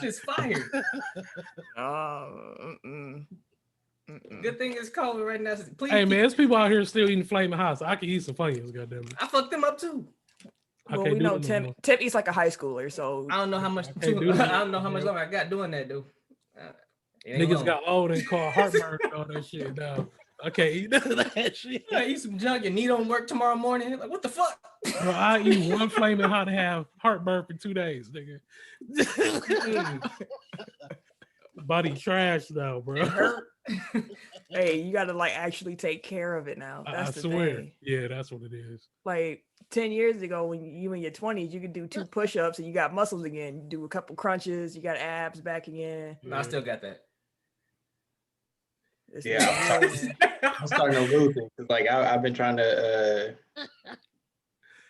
Shit's fire. Good thing it's COVID right now. Please hey man, there's people out here still eating flaming hot, so I can eat some Funyuns, goddamn it. I fucked them up too. Well, we know Tim eats like a high schooler, so I don't know how much. I don't know how much longer I got doing that, dude. Niggas got old and called heartburn and all that shit. Now I can't eat none of that shit. I eat some junk. Your knee don't work tomorrow morning. Like, what the fuck? Bro, I eat one flaming hot and have heartburn for 2 days, nigga. Body trash now, bro. Hey, you gotta like actually take care of it now. That's the swear. thing. Yeah, that's what it is. Like 10 years ago, when you in your 20s, you could do 2 push-ups and you got muscles again. You do a couple crunches, you got abs back again. No, I still got that. I'm starting to lose it. Like I've been trying to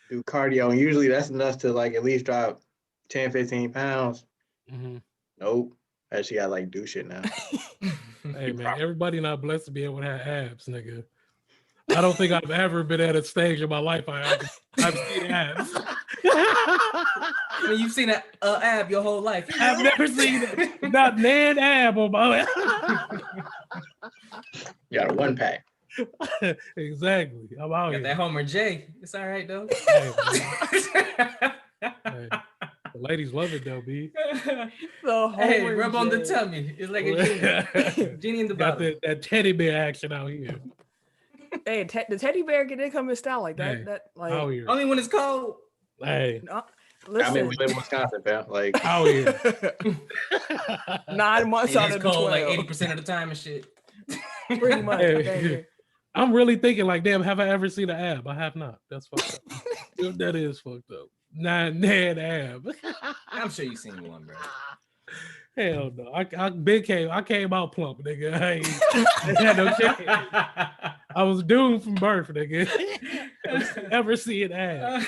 do cardio, and usually that's enough to like at least drop 10, 15 pounds. Mm-hmm. Nope. I actually got like do shit now. Hey man, everybody not blessed to be able to have abs, nigga. I don't think I've ever been at a stage in my life I've seen abs. I mean, you've seen an ab your whole life. I've never seen it. Not an ab on my You got a 1-pack. Exactly. I'm out Got here. that Homer J. It's all right though. Hey, the ladies love it though, B. Hey, rub on the tummy. It's like a genie. Genie in the Got bottle. that teddy bear action out here. Hey, the teddy bear can come in style like that. Hey, that like out here. Only when it's cold. Hey. Listen. I mean, we live in Wisconsin, fam. Like out here. 9 months out of the 12. Like 80% of the time and shit. Pretty much. Hey, I'm really thinking like, damn, have I ever seen an ab? I have not. That's fucked up. That is fucked up. Not ab. I'm sure you've seen one, bro. Hell no. I came out plump, nigga. I had no chance. I was doomed from birth, nigga. Ever see an ab.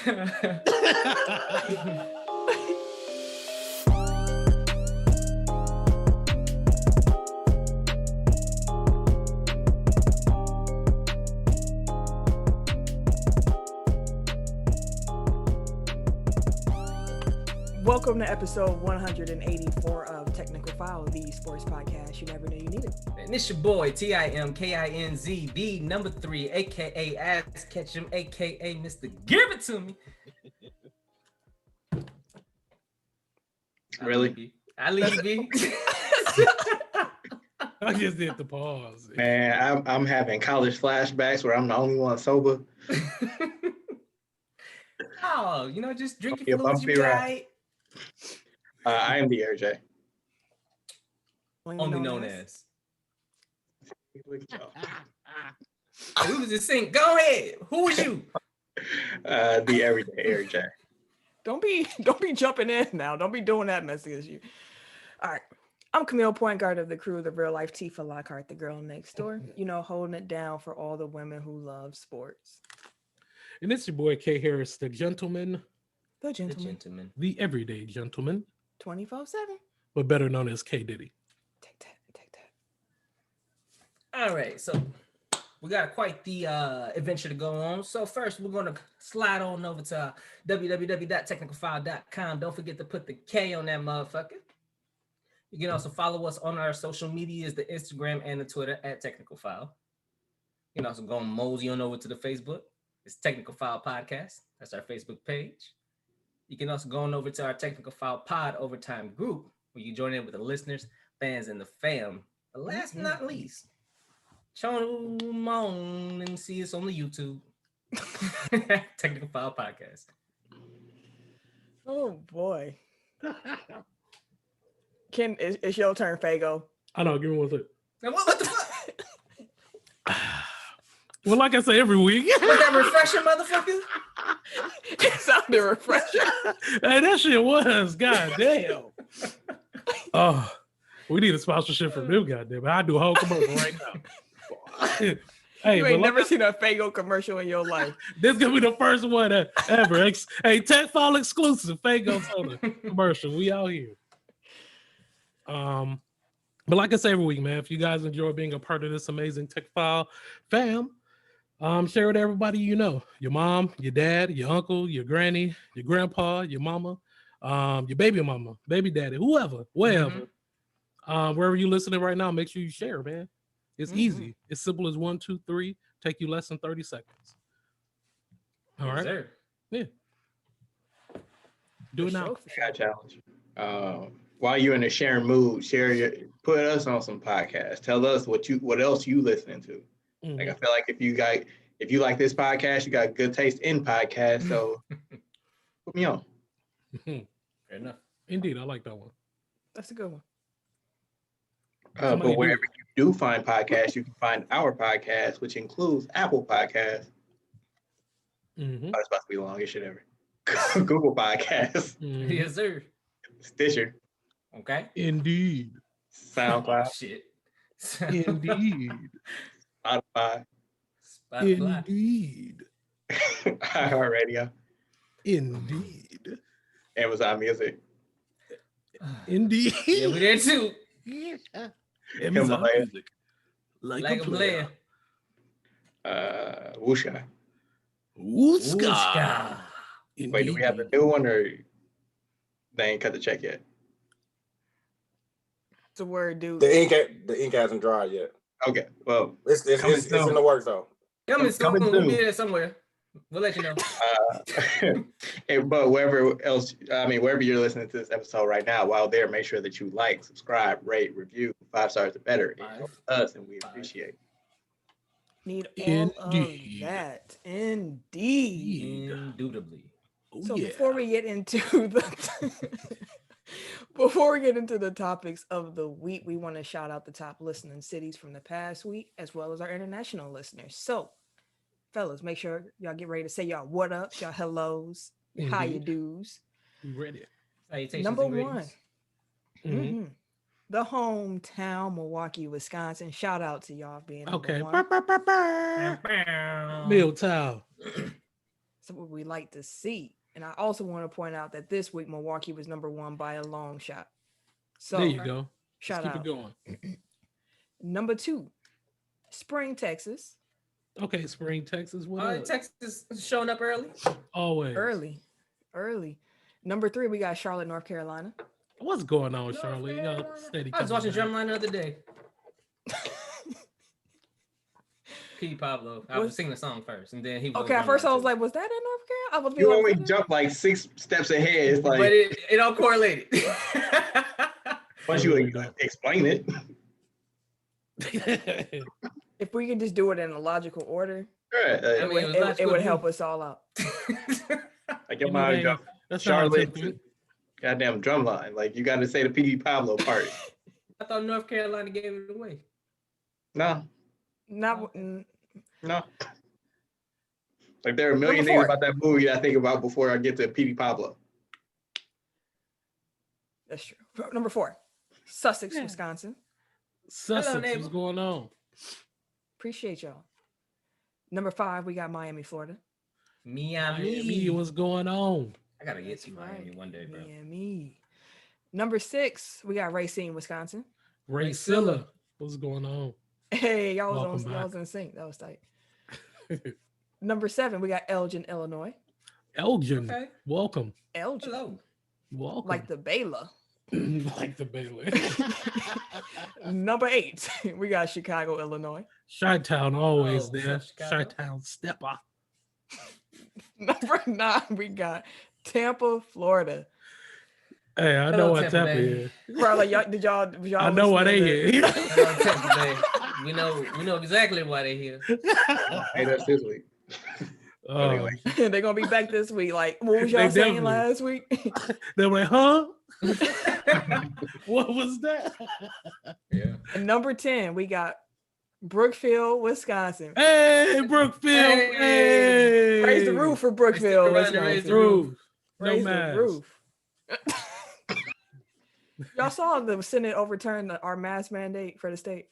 Welcome to episode 184 of Technical File, the sports podcast you never knew you needed. And it's your boy, TIMKINZ, the number 3, aka Ass Ketchum, aka Mr. Give It To Me. Really? I leave you. I just hit the pause. Man, I'm having college flashbacks where I'm the only one sober. Oh, just drink your fluids, you right. I am the Air J. Only known as. We was just saying, go ahead. Who was you? The everyday Air J. Don't be jumping in now. Don't be doing that messy as you. All right. I'm Camille, point guard of the crew, the real life Tifa Lockhart, the girl next door. Holding it down for all the women who love sports. And it's your boy K Harris, the gentleman. The gentleman. The everyday gentleman. 24/7. But better known as K Diddy. Take that. All right, so we got quite the adventure to go on. So first, we're going to slide on over to www.technicalfile.com. Don't forget to put the K on that motherfucker. You can also follow us on our social medias, the Instagram and the Twitter at Technical File. You can also go and mosey on over to the Facebook. It's Technical File Podcast. That's our Facebook page. You can also go on over to our Technical File Pod Overtime group, where you join in with the listeners, fans, and the fam. But last but not least, come on and see us on the YouTube. Technical File Podcast. Oh, boy. Ken, it's your turn, Fago. I know, give me one second. What the fuck? Well, like I say every week. Was that refresher, motherfucker? It sounded refreshing. Hey, that shit was. God damn. Oh, we need a sponsorship from them, goddamn. I do a whole commercial right now. Hey, you ain't never seen a Fago commercial in your life. This gonna be the first one ever. Hey, Tech File exclusive Fago soda commercial. We out here. But like I say every week, man, if you guys enjoy being a part of this amazing Tech File fam, share with everybody you know. Your mom, your dad, your uncle, your granny, your grandpa, your mama. your baby mama, baby daddy, whoever, wherever. Wherever you listening right now, make sure you share, man. It's easy. It's simple as 1, 2, 3. Take you less than 30 seconds. All right. Sir. Yeah. Do it now. Challenge. While you're in a sharing mood, put us on some podcasts. Tell us what else you listening to. Like, I feel like if you like this podcast, you got good taste in podcasts. So put me on. Fair enough. Indeed, I like that one. That's a good one. But wherever you do find podcasts, you can find our podcast, which includes Apple Podcasts. Oh, that's about to be the longest shit ever. Google Podcasts. Yes, sir. Stitcher. Okay. Indeed. SoundCloud. Shit. Indeed. Spotify. Indeed. iHeartRadio. Indeed. Amazon Music. Indeed. Yeah, we there too. Amazon Music. Like a player. Woosha. Wooska. Wait, do we have a new one or they ain't cut the check yet? It's a word, dude. The ink hasn't dried yet. Okay, well, it's in the works though. Coming soon. We'll be there somewhere. We'll let you know. But wherever you're listening to this episode right now, while there, make sure that you like, subscribe, rate, review. 5 stars or better. It helps us, and we appreciate it. Need all of that. Indeed. Indubitably. So before we get into the topics of the week, we want to shout out the top listening cities from the past week, as well as our international listeners. So, fellas, make sure y'all get ready to say y'all what ups, y'all hellos, how you do's. Ready. Number one. The hometown, Milwaukee, Wisconsin. Shout out to y'all being number one. Milltown. That's what we like to see. And I also want to point out that this week Milwaukee was number one by a long shot. So there you go. Shout out. Keep it going. Number 2, Spring, Texas. Okay, Spring, Texas. What Texas showing up early. Always. Early. Number 3, we got Charlotte, North Carolina. What's going on, Charlotte? Y'all steady. I was watching Drumline the other day. P. Pablo. I was singing the song first, and then he was okay. At first, I was like, "Was that in North Carolina?" I was you always jump like 6 steps ahead. It's like, but it all correlated. Once you explain it. If we could just do it in a logical order, sure. it would help us all out. Like your mind jump. Charlotte, goddamn Drumline. Like you got to say the P. Pablo part. I thought North Carolina gave it away. No. No. Like there are a million things about that movie I think about before I get to P. Pablo. That's true. Number 4, Sussex, Wisconsin. Sussex, what's going on? Appreciate y'all. Number 5, we got Miami, Florida. Miami, what's going on? I gotta get to Miami one day, bro. Miami. Number 6, we got Racine, Wisconsin. Racilla, what's going on? Hey, y'all was in sync. That was tight. Number 7, we got Elgin, Illinois. Elgin, welcome. Elgin, hello. Welcome. Like the Baylor. Like the Baylor. Number 8, we got Chicago, Illinois. Chi-Town always there. Chi-Town stepper. Number 9, we got Tampa, Florida. Hey, I know what Tampa is. Probably y'all I know why they here. We know exactly why they here. Hey, that's this week. Anyway. They're gonna be back this week. Like, what was y'all saying last week? They were like, huh? What was that? Yeah. And number 10, we got Brookfield, Wisconsin. Hey, Brookfield. Hey. Raise the roof for Brookfield, Wisconsin. Raise the roof. Raise the roof. Y'all saw the Senate overturn our mask mandate for the state.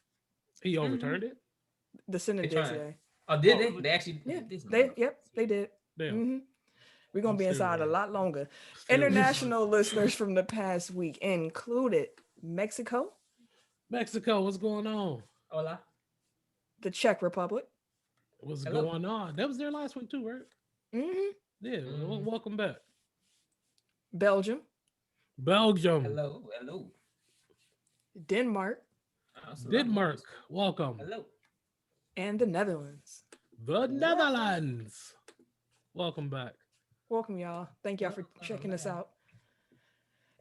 He overturned it? The Senate did today. Oh, did they? They actually they did. Mm-hmm. We're going to be inside a lot longer. International listeners from the past week included Mexico. Mexico, what's going on? Hola. The Czech Republic. What's going on? That was there last week too, right? Mm-hmm. Yeah, welcome back. Belgium. Belgium. Hello. Denmark, Denmark. Welcome. Hello. and the Netherlands. The Netherlands. Welcome back. Welcome, y'all. Thank y'all for checking us out.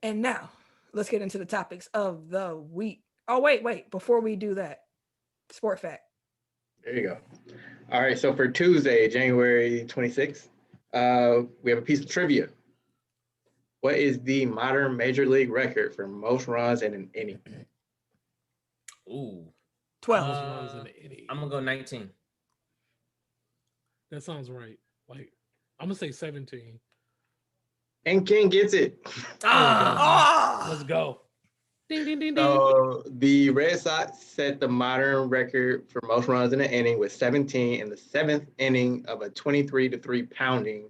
And now, let's get into the topics of the week. Oh, wait. Before we do that, sport fact. There you go. All right. So for Tuesday, January 26th, we have a piece of trivia. What is the modern major league record for most runs in an inning? Ooh. 12. Runs in the inning. I'm gonna go 19. That sounds right. Like, I'm gonna say 17. And King gets it. Let's go. Ding, ding, ding, ding. So the Red Sox set the modern record for most runs in an inning with 17 in the 7th inning of a 23-3 pounding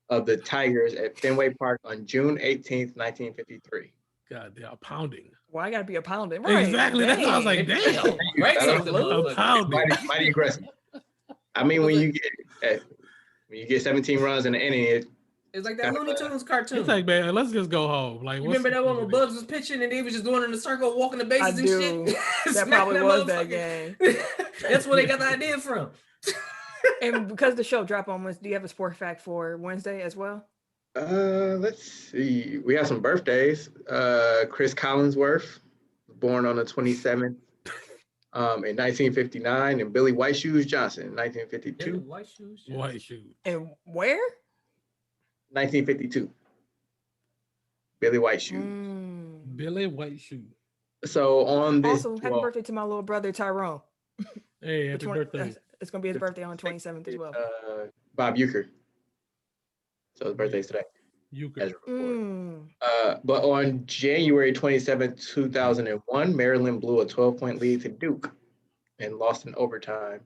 of the Tigers at Fenway Park on June 18th, 1953. God, they are pounding. Well, I gotta be a pounding. Right. Exactly. That's what I was like, damn. Right. A pounding. Mighty aggressive. I mean, when you get 17 runs in an inning, It's like that Looney Tunes cartoon. It's like, man, let's just go home. Like, You remember that one when Bugs was pitching and they was just going in a circle, walking the bases I and do. shit? That probably was that game. That's where they got the idea from. And because the show dropped on Wednesday, do you have a sport fact for Wednesday as well? let's see. We have some birthdays. Chris Collinsworth, born on the 27th in 1959, and Billy White Shoes Johnson in 1952. White shoes. White shoes. And where? 1952. Billy White Shoes. Billy White shoes. So on this, Also, happy birthday to my little brother Tyrone. Hey, happy birthday. It's gonna be his birthday on the 27th as well. Bob Uecker. So his birthday's today. Uecker. But on January 27th, 2001, Maryland blew a 12-point lead to Duke and lost in overtime.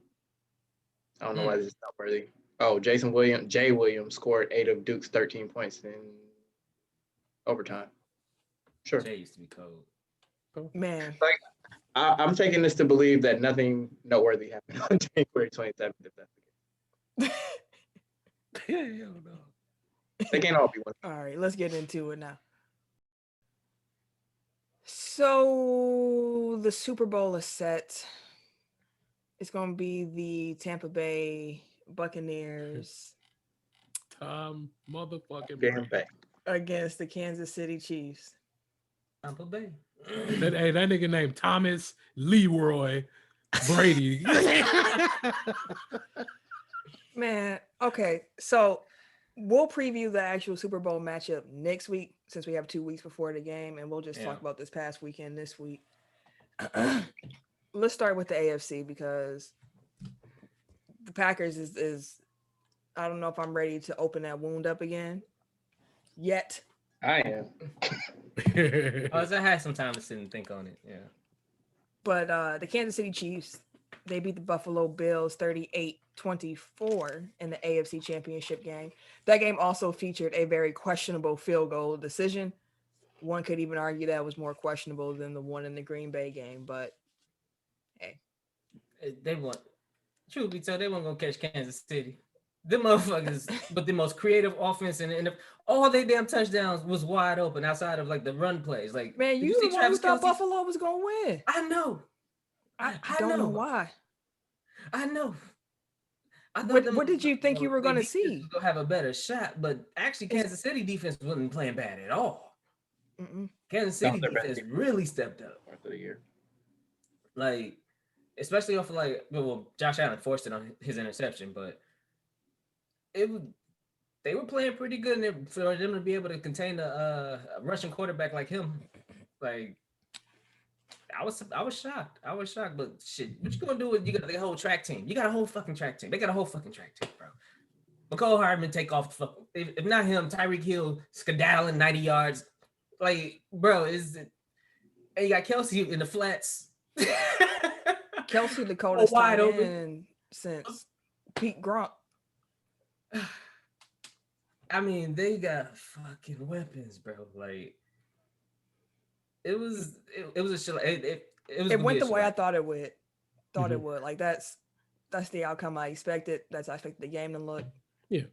I don't know why this is not worthy. Oh, Jay Williams scored 8 of Duke's 13 points in overtime. Sure. Jay used to be cold. Man. Like, I'm taking this to believe that nothing noteworthy happened on January 27th, if that's the case. Yeah, no. They can't all be one. All right, let's get into it now. So the Super Bowl is set. It's going to be the Tampa Bay Buccaneers Motherfucking Bay against the Kansas City Chiefs. Tampa Bay. that nigga named Thomas Leroy Brady. Man, okay, so we'll preview the actual Super Bowl matchup next week since we have 2 weeks before the game, and we'll just talk about this past weekend this week. Let's start with the AFC because the Packers is I don't know if I'm ready to open that wound up again yet. I am. I had some time to sit and think on it. Yeah. But the Kansas City Chiefs, they beat the Buffalo Bills 38-24 in the AFC Championship game. That game also featured a very questionable field goal decision. One could even argue that was more questionable than the one in the Green Bay game, but hey. They want, truth be told, they weren't going to catch Kansas City. Them motherfuckers, but the most creative offense and all their damn touchdowns was wide open outside of like the run plays. Like, man, you the one who thought Buffalo was gonna win. I know. I don't know why. I know. What did you think you were gonna see? Go have a better shot, but actually, Kansas City defense wasn't playing bad at all. Kansas City defense really stepped up. Of the year. Like, especially off of like, well, Josh Allen forced it on his interception, but they were playing pretty good, and for them to be able to contain a Russian quarterback like him, like I was shocked. But shit, what you gonna do with you got the whole track team? You got a whole fucking track team. They got a whole fucking track team, bro. McCole Hardman take off the fucking. If not him, Tyreek Hill skedaddling 90 yards. Like, bro, and you got Kelsey in the flats. Kelsey, the coldest wide open since Pete Gronk. I mean, they got fucking weapons, bro. Like, it was a shit. It went the way I thought it would. It would. Like that's the outcome I expected. I expected the game to look. Yeah.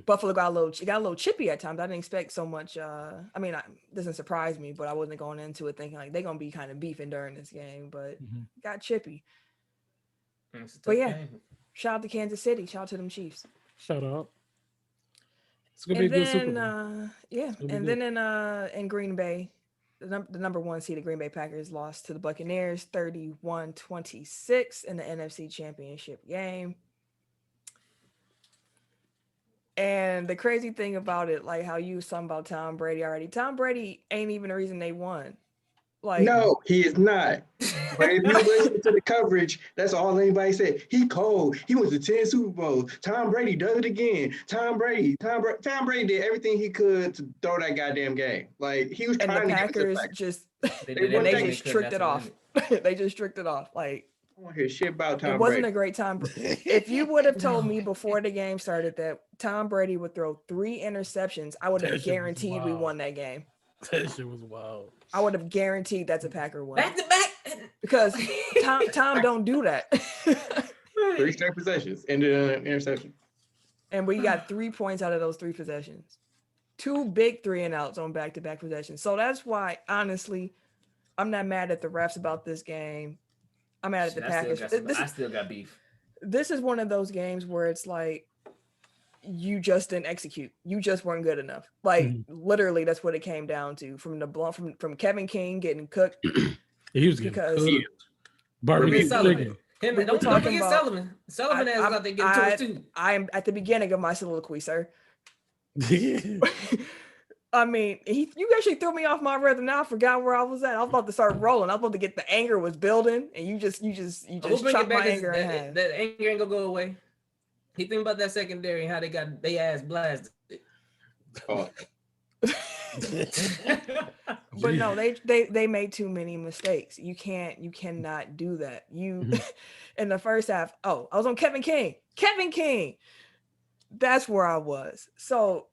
Buffalo got a little chippy at times. I didn't expect so much. I mean, it doesn't surprise me, but I wasn't going into it thinking like they're gonna be kind of beefing during this game, but got chippy. But yeah, shout out to Kansas City. Shout out to them Chiefs. Shout out. It's gonna be a good Super Bowl. Yeah, and then in Green Bay, the number one seeded Green Bay Packers lost to the Buccaneers 31-26 in the NFC Championship game. And the crazy thing about it, like how you was talking about Tom Brady already, Tom Brady ain't even the reason they won. Like, no, he is not. But if you listen to the coverage, that's all anybody said. He cold. He went to 10 Super Bowls. Tom Brady does it again. Tom Brady did everything he could to throw that goddamn game. Like, he was trying to get the Packers just they just tricked it off. They just tricked it off. Like, I want to hear shit about Tom Brady. It wasn't a great time. If you would have told me before the game started that Tom Brady would throw 3 interceptions, I would have guaranteed we won that game. That shit was wild. I would have guaranteed that's a Packer win. Back to back. Because Tom don't do that. 3 straight possessions ended in an interception. And we got 3 points out of those 3 possessions. 2 big 3-and-outs on back-to-back possessions. So that's why, honestly, I'm not mad at the refs about this game. I'm mad at the Packers. I still got beef. This is one of those games where it's like, you just didn't execute. You just weren't good enough. Like, literally, that's what it came down to. From Kevin King getting cooked. He was getting cooked. Barbecue Sullivan. Don't forget Sullivan. Sullivan has I, out there getting to it too. I am at the beginning of my soliloquy, sir. I mean, you actually threw me off my rhythm. Now I forgot where I was at. I was about to start rolling. I was about to get the anger was building, and you just chopped my anger in half. That anger ain't gonna go away. He think about that secondary and how they got their ass blasted. Oh. But no, they made too many mistakes. You cannot do that. You in the first half. Oh, I was on Kevin King. That's where I was. So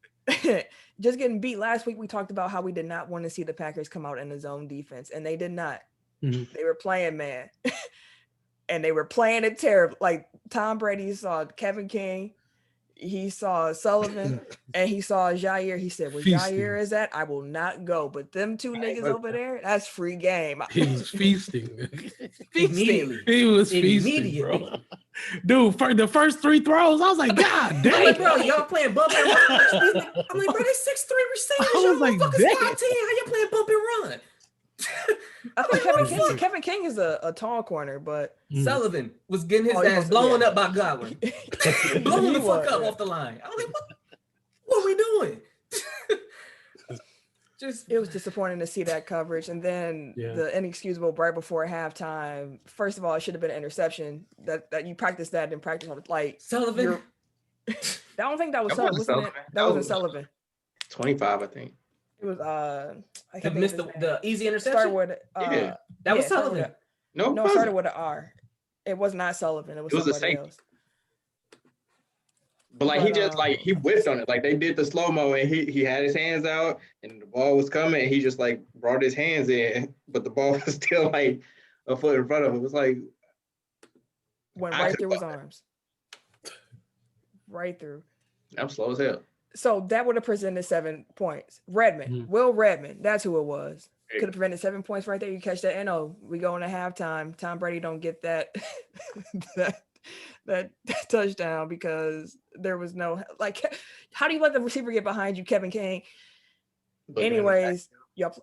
just getting beat last week. We talked about how we did not want to see the Packers come out in the zone defense, and they did not. They were playing man. And they were playing it terrible. Like, Tom Brady saw Kevin King, he saw Sullivan, and he saw Jair. He said, "Where Jair is at, I will not go." But them 2 niggas over there, that's free game. He was feasting. Immediately. He was feasting, bro. Dude, for the first 3 throws, I was like, God damn. I'm like, bro, y'all playing bump and run. I'm like, bro, they 6'3" receivers. I was like, damn. How you playing bump and run? I think Kevin King is a tall corner, but Sullivan was getting his ass blown up by Godwin. Blowing the fuck up off the line. I was like, what are we doing? It was disappointing to see that coverage. And then the inexcusable right before halftime. First of all, it should have been an interception. That you practiced that in practice. Like, Sullivan. I don't think that was Sullivan. That wasn't Sullivan. 25, I think. It was I can't missed the easy interception. Started with that was Sullivan. No, it started with an R. It was not Sullivan. It was somebody else. But like, he just like he whiffed on it. Like, they did the slow-mo and he had his hands out and the ball was coming and he just like brought his hands in, but the ball was still like a foot in front of him. It was like went right through his arms. Right through. I'm slow as hell. So that would have presented 7 points. Redmond, Will Redmond, that's who it was. Could have prevented 7 points right there. You catch that. And we go into halftime. Tom Brady don't get that that touchdown because there was no, like, how do you let the receiver get behind you, Kevin King? But anyways, y'all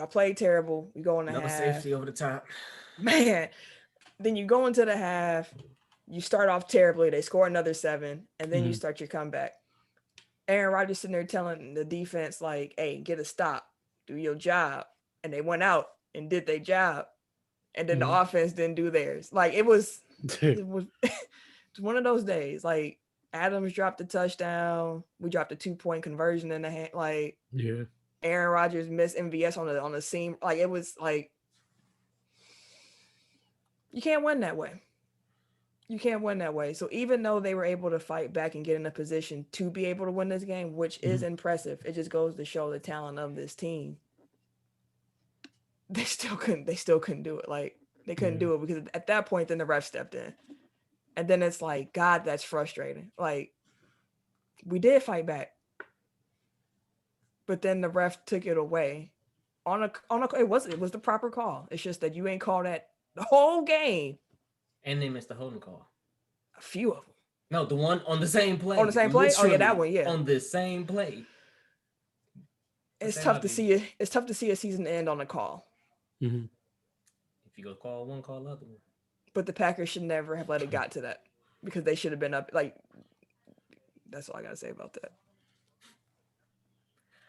played terrible. We go into half. Safety over the top. Man, then you go into the half. You start off terribly. They score another 7, and then you start your comeback. Aaron Rodgers sitting there telling the defense, like, hey, get a stop, do your job. And they went out and did their job. And then the offense didn't do theirs. Like, it was one of those days. Like, Adams dropped a touchdown. We dropped a 2-point conversion in the hand. Like, Aaron Rodgers missed MVS on the seam. Like, it was like, you can't win that way. You can't win that way. So even though they were able to fight back and get in a position to be able to win this game, which is impressive, it just goes to show the talent of this team. They still couldn't do it. Like, they couldn't do it because at that point, then the ref stepped in. And then it's like, God, that's frustrating. Like, We did fight back, but then the ref took it away. It was the proper call. It's just that you ain't called that the whole game. And they missed the holding call. A few of them. No, the one on the same play. On the same play? Oh yeah, that one. Yeah. On the same play. It's tough to see it. It's tough to see a season end on a call. Mm-hmm. If you go call one, call the other one. But the Packers should never have let it got to that because they should have been up. Like, that's all I gotta say about that.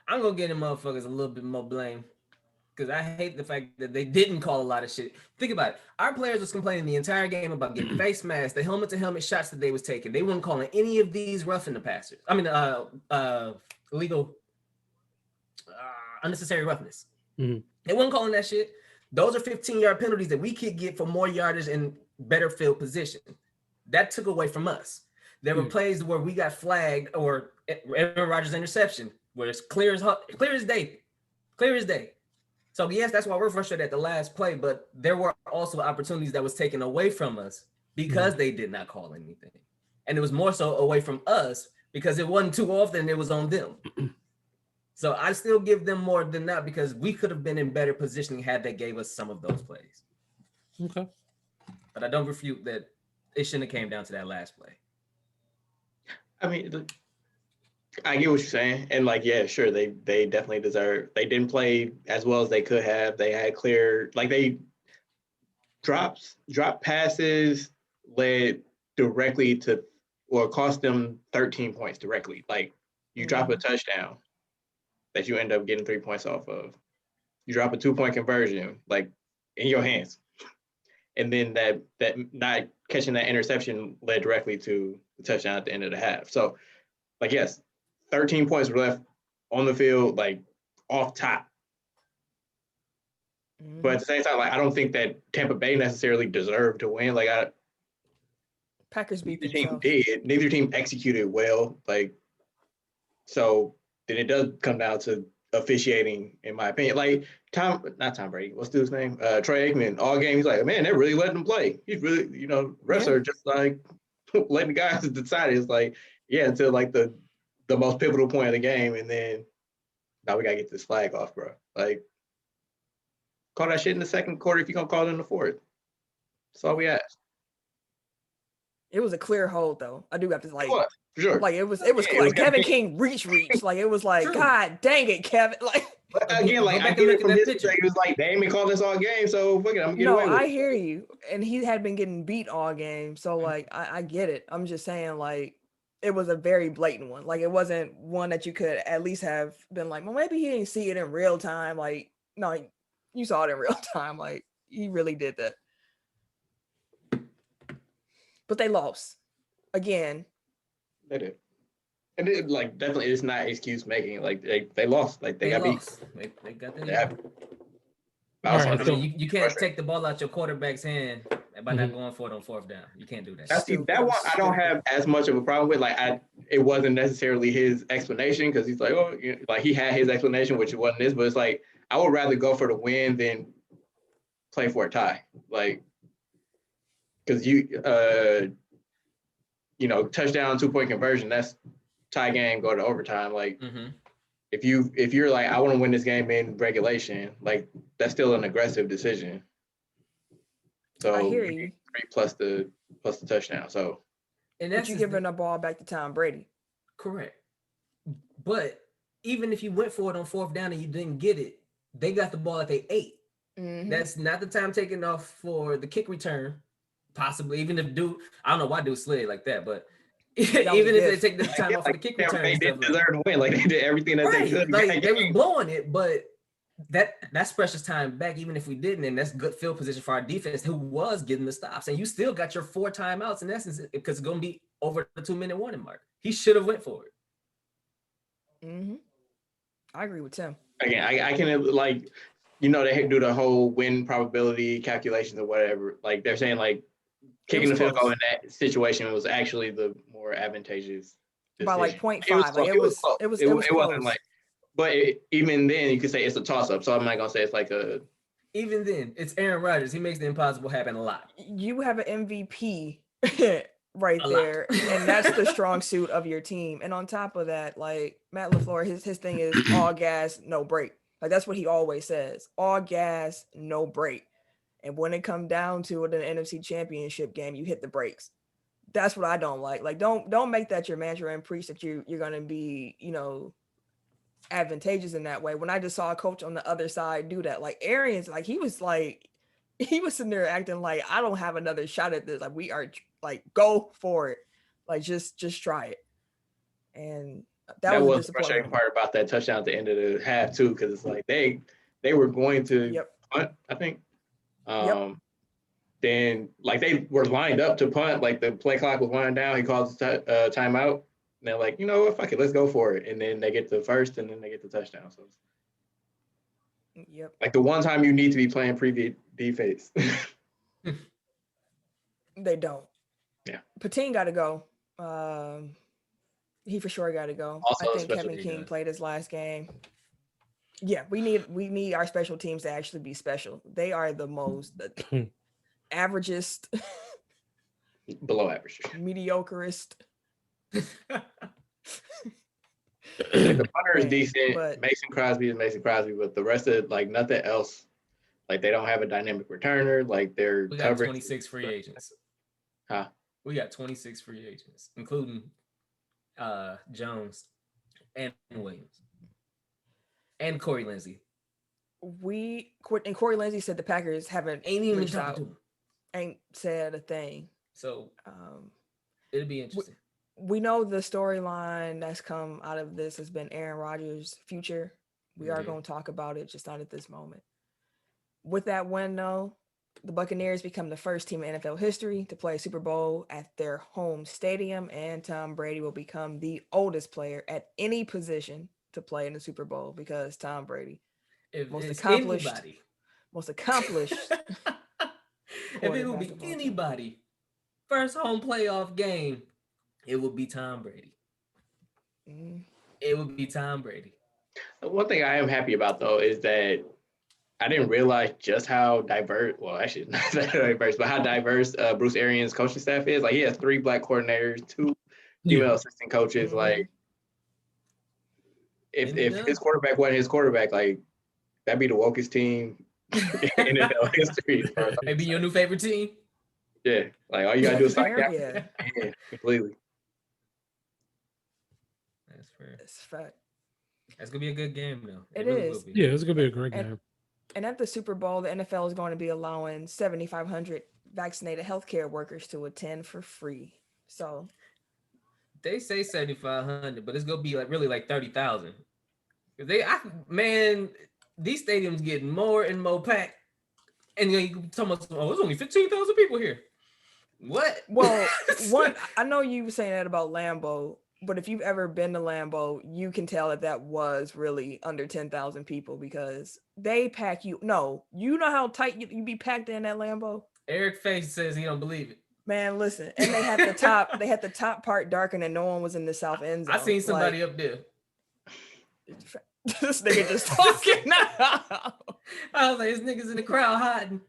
I'm gonna give them motherfuckers a little bit more blame because I hate the fact that they didn't call a lot of shit. Think about it. Our players was complaining the entire game about getting face masks, the helmet-to-helmet shots that they was taking. They weren't calling any of these roughing the passers. I mean, illegal, unnecessary roughness. Mm-hmm. They weren't calling that shit. Those are 15-yard penalties that we could get for more yardage and better field position. That took away from us. There were plays where we got flagged or Aaron Rodgers interception where it's clear as day. So yes, that's why we're frustrated at the last play, but there were also opportunities that was taken away from us because they did not call anything. And it was more so away from us because it wasn't too often it was on them. So I still give them more than that because we could have been in better positioning had they gave us some of those plays. Okay. But I don't refute that it shouldn't have came down to that last play. I mean, I get what you're saying. And like, yeah, sure, they definitely deserve. They didn't play as well as they could have. They had clear, like they drop passes led directly to, or cost them 13 points directly. Like you drop a touchdown that you end up getting 3 points off of. You drop a 2-point conversion, like in your hands. And then that not catching that interception led directly to the touchdown at the end of the half. So, like, yes, 13 points were left on the field, like, off top. Mm-hmm. But at the same time, like, I don't think that Tampa Bay necessarily deserved to win. Like, Packers beat the team did. Neither team executed well. Like, so then it does come down to officiating, in my opinion. Like not Tom Brady, what's dude's name? Troy Aikman, all game, he's like, man, they're really letting him play. He's really, refs are just like letting the guys decide. It's like, yeah, until like the most pivotal point of the game, and then now we gotta get this flag off, bro. Like, call that shit in the second quarter if you're gonna call it in the fourth. That's all we ask. It was a clear hold, though. I do have to like. What? Sure. Like it was like Kevin King reach. Like it was like, God dang it, Kevin. Like again, like I get it from his perspective. It was like they ain't been calling this all game, so fuck it, I'm gonna get away with it. I hear you. And he had been getting beat all game. So like I get it. I'm just saying, like, it was a very blatant one. Like it wasn't one that you could at least have been like, well, maybe he didn't see it in real time. Like, no, you saw it in real time. Like he really did that. But they lost. Again. They did. And it, like, definitely it's not excuse making. Like they lost. Like they got lost. beat. They got the Right, so you can't take the ball out your quarterback's hand by not going for it on fourth down. You can't do that. That one I don't have as much of a problem with. Like it wasn't necessarily his explanation because he's like, oh, like he had his explanation, which it wasn't his. But it's like I would rather go for the win than play for a tie. Like because touchdown, 2-point conversion, that's tie game, go to overtime. Like if you're like, I want to win this game in regulation, like that's still an aggressive decision. So I hear you. 3 plus the touchdown. So and that's you giving the ball back to Tom Brady. Correct. But even if you went for it on fourth down and you didn't get it, they got the ball at they 8. That's not the time taken off for the kick return. Possibly, even if dude, I don't know why dude slid like that, but even if they take the time off for the kick return, they didn't deserve to win. Like they did everything that they could. Like they were blowing it, but that's precious time back. Even if we didn't, and that's good field position for our defense, who was getting the stops, and you still got your 4 timeouts in essence because it's going to be over the 2-minute warning mark. He should have went for it. I agree with Tim. Again, I can like, they do the whole win probability calculations or whatever. Like they're saying like. Kicking the field goal in that situation was actually the more advantageous decision. By like 0.5. It was wasn't like, but even then you could say it's a toss up. So I'm not gonna say it's like a. Even then, it's Aaron Rodgers. He makes the impossible happen a lot. You have an MVP right A there. lot. And that's the strong suit of your team. And on top of that, like Matt LaFleur, his thing is all gas, no break. Like that's what he always says. All gas, no break. And when it come down to it in the NFC Championship game, you hit the brakes. That's what I don't like. Like don't make that your mantra and preach that you're gonna be, advantageous in that way. When I just saw a coach on the other side do that, like Arians, like he was sitting there acting like I don't have another shot at this. Like we are like go for it. Like just try it. And that was the frustrating part about that touchdown at the end of the half too, because it's like they were going to punt, I think. Then like they were lined up to punt, like the play clock was winding down. He calls timeout. And they're like, you know what, fuck it, let's go for it. And then they get the first, and then they get the touchdown. So, like the one time you need to be playing preview defense. They don't. Yeah. Patine got to go. He for sure got to go. Also, I think Kevin King played his last game. Yeah, we need our special teams to actually be special. They are the most averagest, below average, mediocreist. The punter is decent. But Mason Crosby is Mason Crosby, but the rest of like nothing else. Like they don't have a dynamic returner. Like they're covering 26 free agents. Huh? We got 26 free agents, including Jones and Williams and Corey Lindsey. And Corey Lindsey said the Packers ain't even reached out, ain't said a thing. So it'll be interesting. We know the storyline that's come out of this has been Aaron Rodgers' future. We are going to talk about it, just not at this moment. With that win, though, the Buccaneers become the first team in NFL history to play a Super Bowl at their home stadium, and Tom Brady will become the oldest player at any position to play in the Super Bowl because Tom Brady, most accomplished. If it would be anybody, first home playoff game, it would be Tom Brady. It would be Tom Brady. One thing I am happy about, though, is that I didn't realize just how diverse, well, actually not that diverse, but how diverse Bruce Arians' coaching staff is. Like, he has 3 black coordinators, 2 female assistant coaches. Like, if his quarterback wasn't his quarterback, like, that'd be the wokest team in NFL history. Maybe your new favorite team? Yeah. Like, all you got to do is like that. Yeah, completely. That's fair. That's fact. That's going to be a good game, though. It really is. Yeah, it's going to be a great game. And at the Super Bowl, the NFL is going to be allowing 7,500 vaccinated healthcare workers to attend for free. So they say 7,500, but it's going to be like really like 30,000. These stadiums getting more and more packed. And you talking about, there's only 15,000 people here. What? Well, I know you were saying that about Lambeau, but if you've ever been to Lambeau, you can tell that was really under 10,000 people because they pack you. No, you know how tight you be packed in that Lambeau? Eric Face says he don't believe it. Man, listen. And they had the top part darkened and no one was in the south end zone. I seen somebody up there. This nigga just talking now. I was like, this nigga's in the crowd hiding.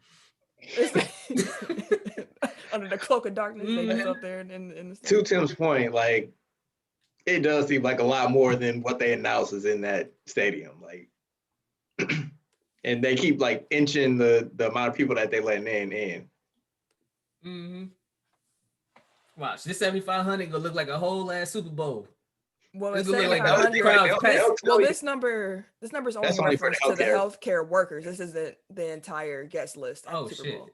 Under the cloak of darkness, they just up there in the to Tim's point, like, it does seem like a lot more than what they announced is in that stadium. Like, and they keep like inching the amount of people that they letting in. Mm-hmm. Watch, this 7,500 gonna look like a whole ass Super Bowl. Well, it's gonna like this number's only reference to the healthcare workers. This isn't the entire guest list. Oh Super shit! Bowl.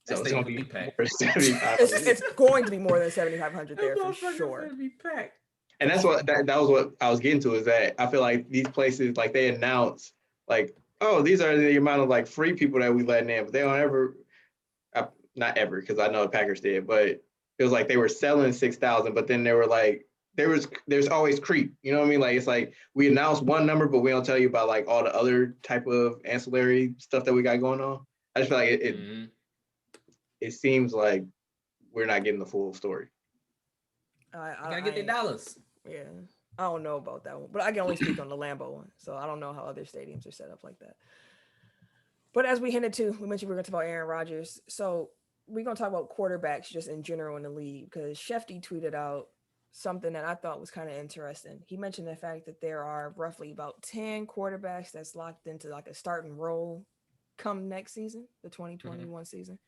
So it's gonna be packed. It's going to be more than 7,500 there for sure. Gonna be packed. And that's what that was what I was getting to, is that I feel like these places, like, they announce like, oh, these are the amount of like free people that we letting in, but they don't ever, not ever, because I know the Packers did, but it was like they were selling 6,000, but then they were like, there's always creep, you know what I mean? Like, it's like we announce one number, but we don't tell you about like all the other type of ancillary stuff that we got going on. I just feel like it seems like we're not getting the full story. I gotta get their dollars. Yeah, I don't know about that one, but I can only speak on the Lambeau one, so I don't know how other stadiums are set up like that. But as we hinted to, we mentioned we were going to talk about Aaron Rodgers. So we're gonna talk about quarterbacks just in general in the league, because Shefty tweeted out something that I thought was kind of interesting. He mentioned the fact that there are roughly about 10 quarterbacks that's locked into like a starting role come next season, the 2021 season.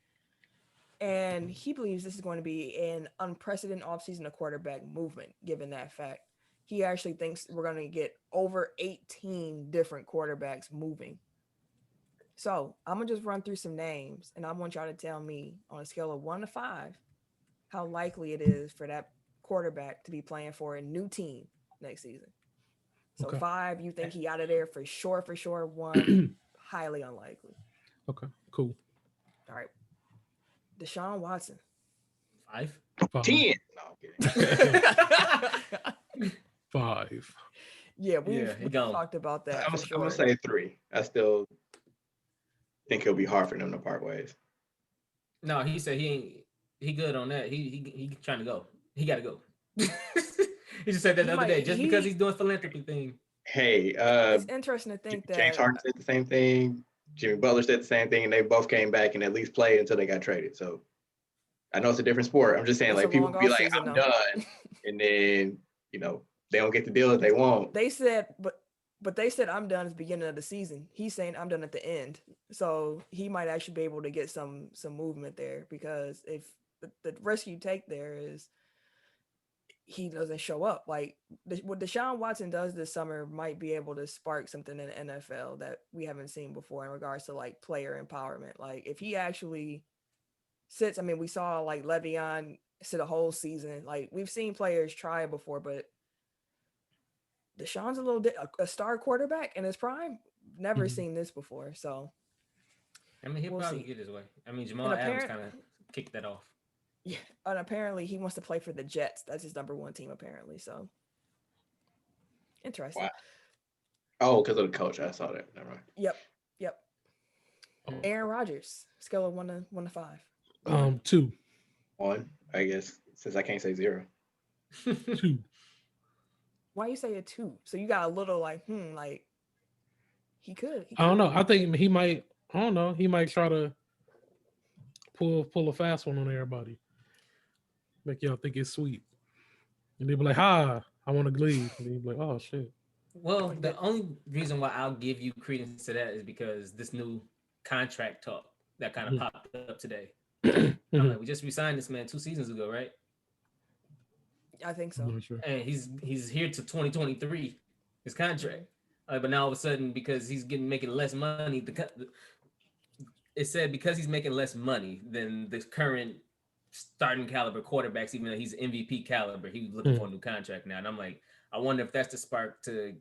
And he believes this is going to be an unprecedented offseason of quarterback movement, given that fact. He actually thinks we're going to get over 18 different quarterbacks moving. So I'm going to just run through some names, and I want y'all to tell me on a scale of 1 to 5 how likely it is for that quarterback to be playing for a new team next season. So 5, you think he out of there for sure. 1, highly unlikely. Okay, cool. All right. Desean Watson. 5. 10. No, I'm kidding. 5. Yeah, we've talked about that. I'm gonna say 3. I still think it'll be hard for them to part ways. No, he said he good on that. He trying to go. He got to go. He just said that the other day, just because he's doing philanthropy thing. Hey, it's interesting to think James Harden said the same thing. Jimmy Butler said the same thing, and they both came back and at least played until they got traded. So I know it's a different sport. I'm just saying, like, people be like, I'm done, and then they don't get the deal that they want. They said, but they said I'm done at the beginning of the season. He's saying I'm done at the end. So he might actually be able to get some movement there, because if the risk you take there is he doesn't show up. Like what Desean Watson does this summer might be able to spark something in the NFL that we haven't seen before in regards to like player empowerment. Like if he actually sits, I mean, we saw like Le'Veon sit a whole season. Like we've seen players try it before, but Deshaun's a star quarterback in his prime. Never seen this before. So I mean, he'll probably get his way. I mean, Jamal Adams kind of kicked that off. Yeah, and apparently he wants to play for the Jets. That's his number 1 team, apparently. So interesting. Wow. Oh, because of the coach. I saw that. Never mind. Yep. Aaron Rodgers, scale of 1 to 5. 2. 1, I guess, since I can't say 0. 2. Why you say a 2? So you got a little like, like he could. I don't know. I think he might. I don't know. He might try to pull a fast one on everybody. Make y'all think it's sweet. And they be like, "Hi, I want to leave." And they be like, "Oh shit." Well, the only reason why I'll give you credence to that is because this new contract talk that kind of popped up today. Like, we just resigned this man 2 seasons ago, right? I think so. Sure. And he's here to 2023, his contract. But now all of a sudden, because he's making less money, it said because he's making less money than the current starting caliber quarterbacks, even though he's MVP caliber, he was looking for a new contract now. And I'm like, I wonder if that's the spark to,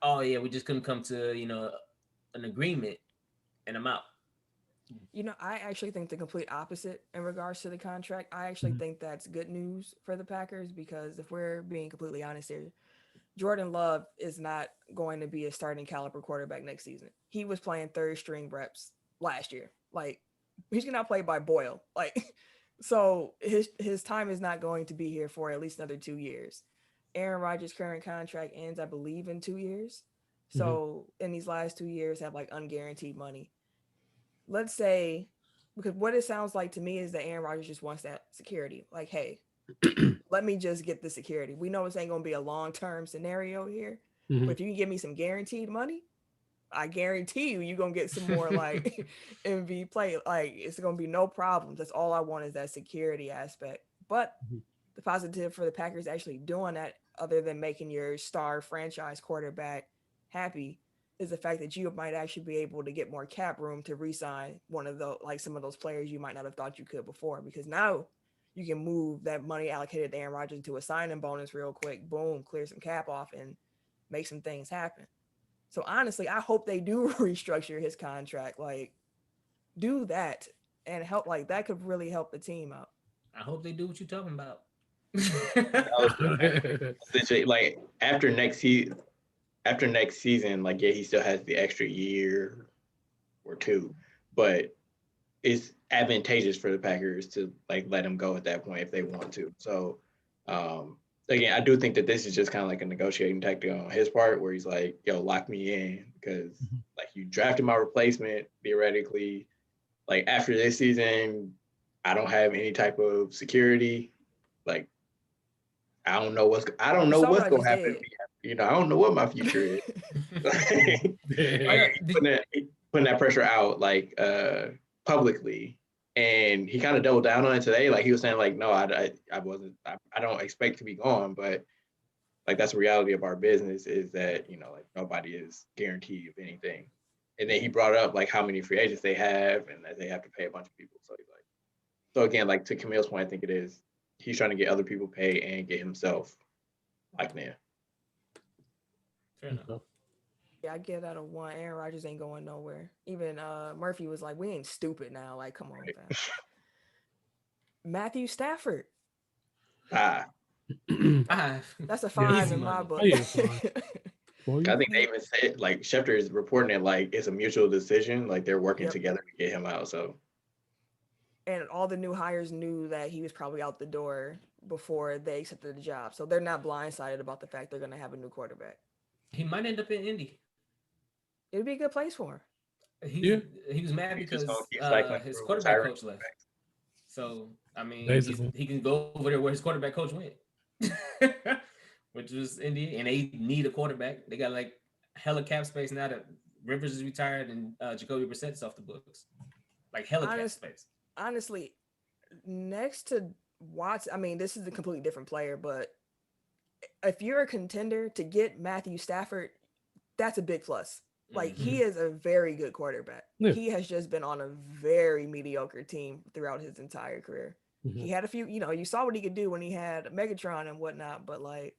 oh yeah, we just couldn't come to an agreement, and I'm out. I actually think the complete opposite in regards to the contract. I actually think that's good news for the Packers, because if we're being completely honest here, Jordan Love is not going to be a starting caliber quarterback next season. He was playing 3rd string reps last year. Like he's going to play by Boyle. Like, so his time is not going to be here for at least another 2 years. Aaron Rodgers' current contract ends, I believe, in 2 years. So in these last 2 years have like unguaranteed money. Let's say, because what it sounds like to me is that Aaron Rodgers just wants that security. Like, hey, let me just get the security. We know this ain't going to be a long-term scenario here, but if you can give me some guaranteed money, I guarantee you're going to get some more like MV play. Like it's going to be no problems. That's all I want is that security aspect. But the positive for the Packers actually doing that, other than making your star franchise quarterback happy, is the fact that you might actually be able to get more cap room to re-sign one of the, like some of those players you might not have thought you could before, because now you can move that money allocated to Aaron Rodgers into a signing bonus real quick. Boom, clear some cap off and make some things happen. So honestly, I hope they do restructure his contract. Like, do that and help. Like that could really help the team out. I hope they do what you're talking about. Like after next season, like yeah, he still has the extra year or 2, but it's advantageous for the Packers to like let him go at that point if they want to. So again, I do think that this is just kind of like a negotiating tactic on his part, where he's like, yo, lock me in, because like you drafted my replacement theoretically. Like after this season, I don't have any type of security. Like, I don't know what's going to happen to me. You know, I don't know what my future is. Putting that pressure out like publicly, and he kind of doubled down on it today. Like he was saying, like, no, I don't expect to be gone, but like that's the reality of our business is that, you know, like nobody is guaranteed of anything. And then he brought up like how many free agents they have and that they have to pay a bunch of people. So he's like, so again, like to Camille's point, I think it is he's trying to get other people paid and get himself like there. Fair enough. Yeah, I give that a 1. Aaron Rodgers ain't going nowhere. Even Murphy was like, we ain't stupid now. Like, come on, man. Matthew Stafford. That's a 5 in my book. I think they even said, like, Schefter is reporting it like it's a mutual decision. Like they're working together to get him out. So, and all the new hires knew that he was probably out the door before they accepted the job. So they're not blindsided about the fact they're going to have a new quarterback. He might end up in Indy. It'd be a good place for him. He was mad because his quarterback coach left. So, I mean, he can go over there where his quarterback coach went, which was Indy, and they need a quarterback. They got like hella cap space now that Rivers is retired and Jacoby Brissett's off the books. Like hella cap space. Honestly, next to Watson, I mean, this is a completely different player, but if you're a contender to get Matthew Stafford, that's a big plus. Like he is a very good quarterback. Yeah. He has just been on a very mediocre team throughout his entire career. Mm-hmm. He had a few, you know, you saw what he could do when he had Megatron and whatnot, but like.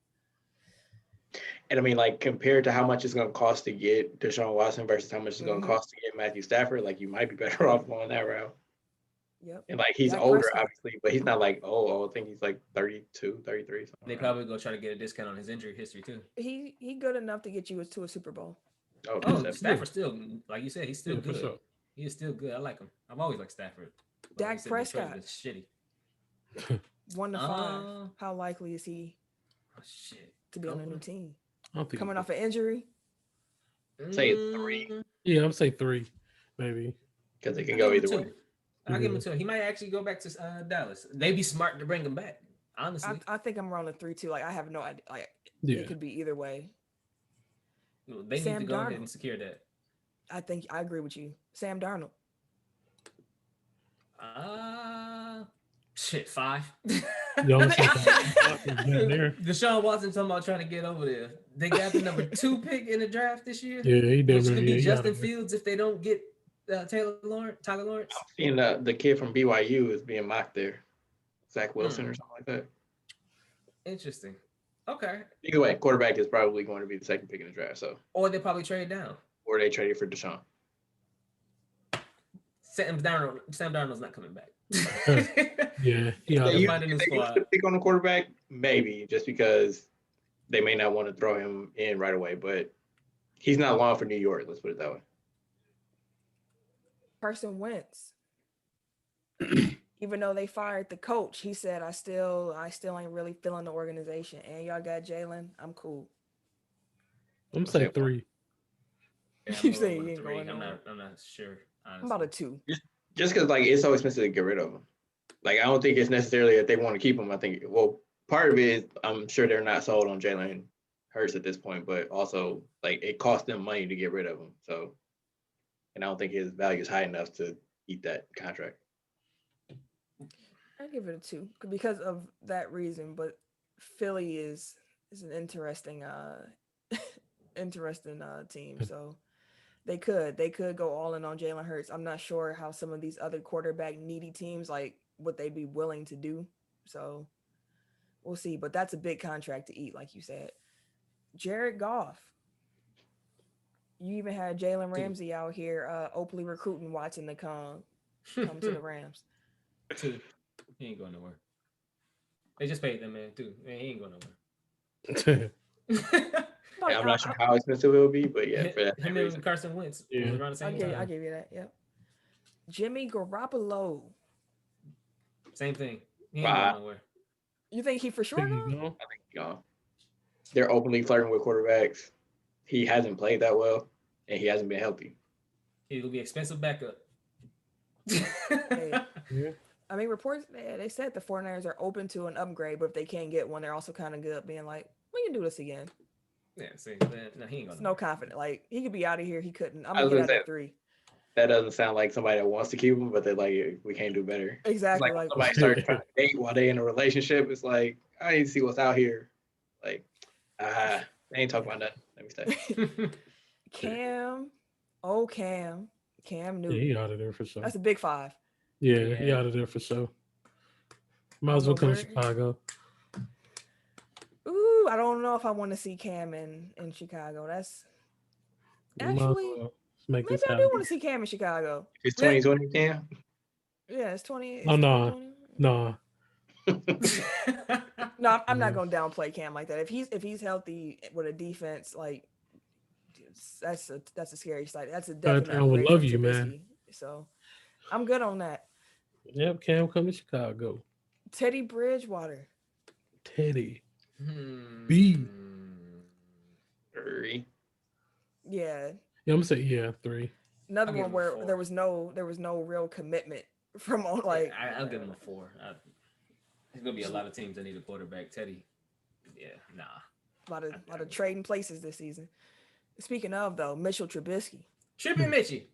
And I mean, like compared to how much it's going to cost to get Desean Watson versus how much it's going to cost to get Matthew Stafford, like you might be better off going that route. Yep. And like he's older, obviously, but he's not like I think he's like 32, 33. They probably go try to get a discount on his injury history too. He good enough to get you to a Super Bowl. Oh, Stafford's still, like you said, he's still good. Sure. He is still good. I like him. I've always liked Stafford. Dak Prescott. Shitty. 1 to 5. How likely is he to be on a new team? Coming off an injury? Say 3. Yeah, I'm saying 3, maybe. Because they can go either way. I'll give him 2. He might actually go back to Dallas. They'd be smart to bring him back, honestly. I think I'm around a 3 too. Like I have no idea. Like it could be either way. They need to go ahead and secure that. I agree with you. Sam Darnold. 5. Desean Watson talking about trying to get over there. They got the number 2 pick in the draft this year. Yeah, he definitely. Which could be Justin Fields if they don't get Tyler Lawrence. I'm seeing the kid from BYU is being mocked there. Zach Wilson or something like that. Interesting. Okay. Either way, quarterback is probably going to be the 2nd pick in the draft. So, or they probably trade down. Or they traded for Desean. Sam Darnold's not coming back. Yeah. If they use the pick on the quarterback, maybe just because they may not want to throw him in right away. But he's not long for New York. Let's put it that way. Carson Wentz. Even though they fired the coach, he said, I still ain't really feeling the organization. And y'all got Jalen. I'm cool. I'm saying 3. Yeah, you say you ain't going I'm not sure. Honestly. I'm about a 2. Just because like it's so expensive to get rid of him. Like I don't think it's necessarily that they want to keep him. I think part of it is I'm sure they're not sold on Jalen Hurts at this point, but also like it costs them money to get rid of him. So, and I don't think his value is high enough to eat that contract. I give it a 2 because of that reason, but Philly is an interesting team. So they could go all in on Jalen Hurts. I'm not sure how some of these other quarterback needy teams like what they'd be willing to do. So we'll see. But that's a big contract to eat, like you said. Jared Goff. You even had Jalen Ramsey out here openly recruiting Watson to come to the Rams. 2. He ain't going nowhere. They just paid that man too. Man, he ain't going nowhere. I'm not sure how expensive it will be, but yeah, for that him and Carson Wentz. Yeah. Around the same time. I'll give you that. Yep. Jimmy Garoppolo. Same thing. He ain't going nowhere. You think he for sure? I think they're openly flirting with quarterbacks. He hasn't played that well, and he hasn't been healthy. He'll be expensive backup. Hey, I mean, reports they said the 49ers are open to an upgrade, but if they can't get one, they're also kind of good, being like, we can do this again. Yeah, see, no, he ain't It's gonna. no confidence. Like he could be out of here. He couldn't. I'm I was gonna get gonna out say, of 3. that doesn't sound like somebody that wants to keep him, but they're like, we can't do better. It's Exactly. like when Like somebody starts trying to date while they in a relationship. It's like, I need to see what's out here. Like, they ain't talking about nothing. Let me stay. Cam Yeah, Newton. he out of there for sure. That's a big 5. Yeah, he out of there for sure. Might as well come to Chicago. Ooh, I don't know if I want to see Cam in Chicago. That's actually maybe I do want to see Cam in Chicago. It's 2020, Cam. Yeah, it's 20. Oh no, no. No, I'm not gonna downplay Cam like that. If he's healthy with a defense, like that's a scary sight. That's a definite. I would love you, Trubisky. man. So I'm good on that. Yep, Cam come to Chicago. Teddy Bridgewater. Teddy. B. 3. Yeah. Yeah, I'm gonna say 3. Another I'll one give him a where 4. there was no real commitment from like. I'll give him a 4. There's gonna be a lot of teams that need a quarterback. Teddy, yeah, nah. A lot of trading places this season. Speaking of though, Mitchell Trubisky, Mitchie,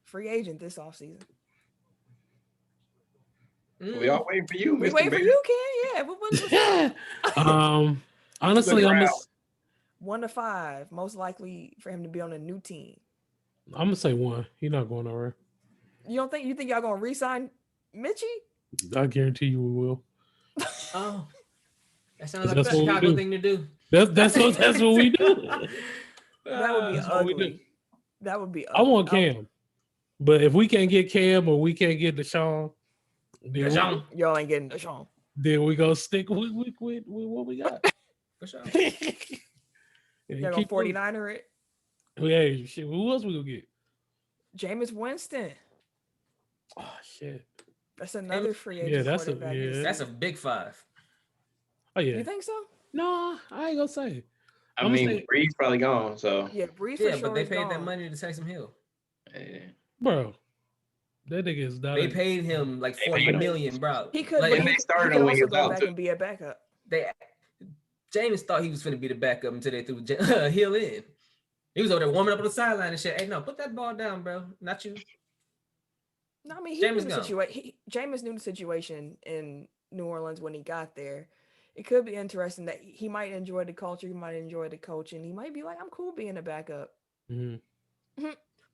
free agent this offseason. We all waiting for you. We Mr. waiting for Bear. you, Ken. Yeah. Honestly, I'm 1 to 5, most likely for him to be on a new team. gonna say 1. He's not going nowhere. You think y'all gonna re-sign Mitchie? I guarantee you we will. Oh, that sounds like a That's what we Chicago do. thing to do. That's what we do. That would be That's what we do. ugly. That would be I ugly. want Cam, but if we can't get Cam or we can't get Desean, Y'all ain't getting Desean. then we gonna stick with what we got. For sure. Y'all gonna 49er it. Hey, shit, who else we gonna get? Jameis Winston. Oh shit. That's another free agent. Yeah, that's That's a big 5. Oh yeah. You think so? No, I ain't gonna say. I mean, Bree's probably gone, so. Yeah, Brees. Yeah, for sure but they is paid gone. that money to Taysom Hill. Yeah. Bro, that nigga is not. They paid him like $40 million, bro. He could. Like, But and he they started could him when he also was go out, back too. and be a backup. James thought he was going to be the backup until they threw Hill in. He was over there warming up on the sideline and shit. Hey, no, put that ball down, bro. Not you. No, I mean, Jameis knew the situation in New Orleans when he got there. It could be interesting that he might enjoy the culture, he might enjoy the coaching, he might be like, I'm cool being a backup. Mm-hmm.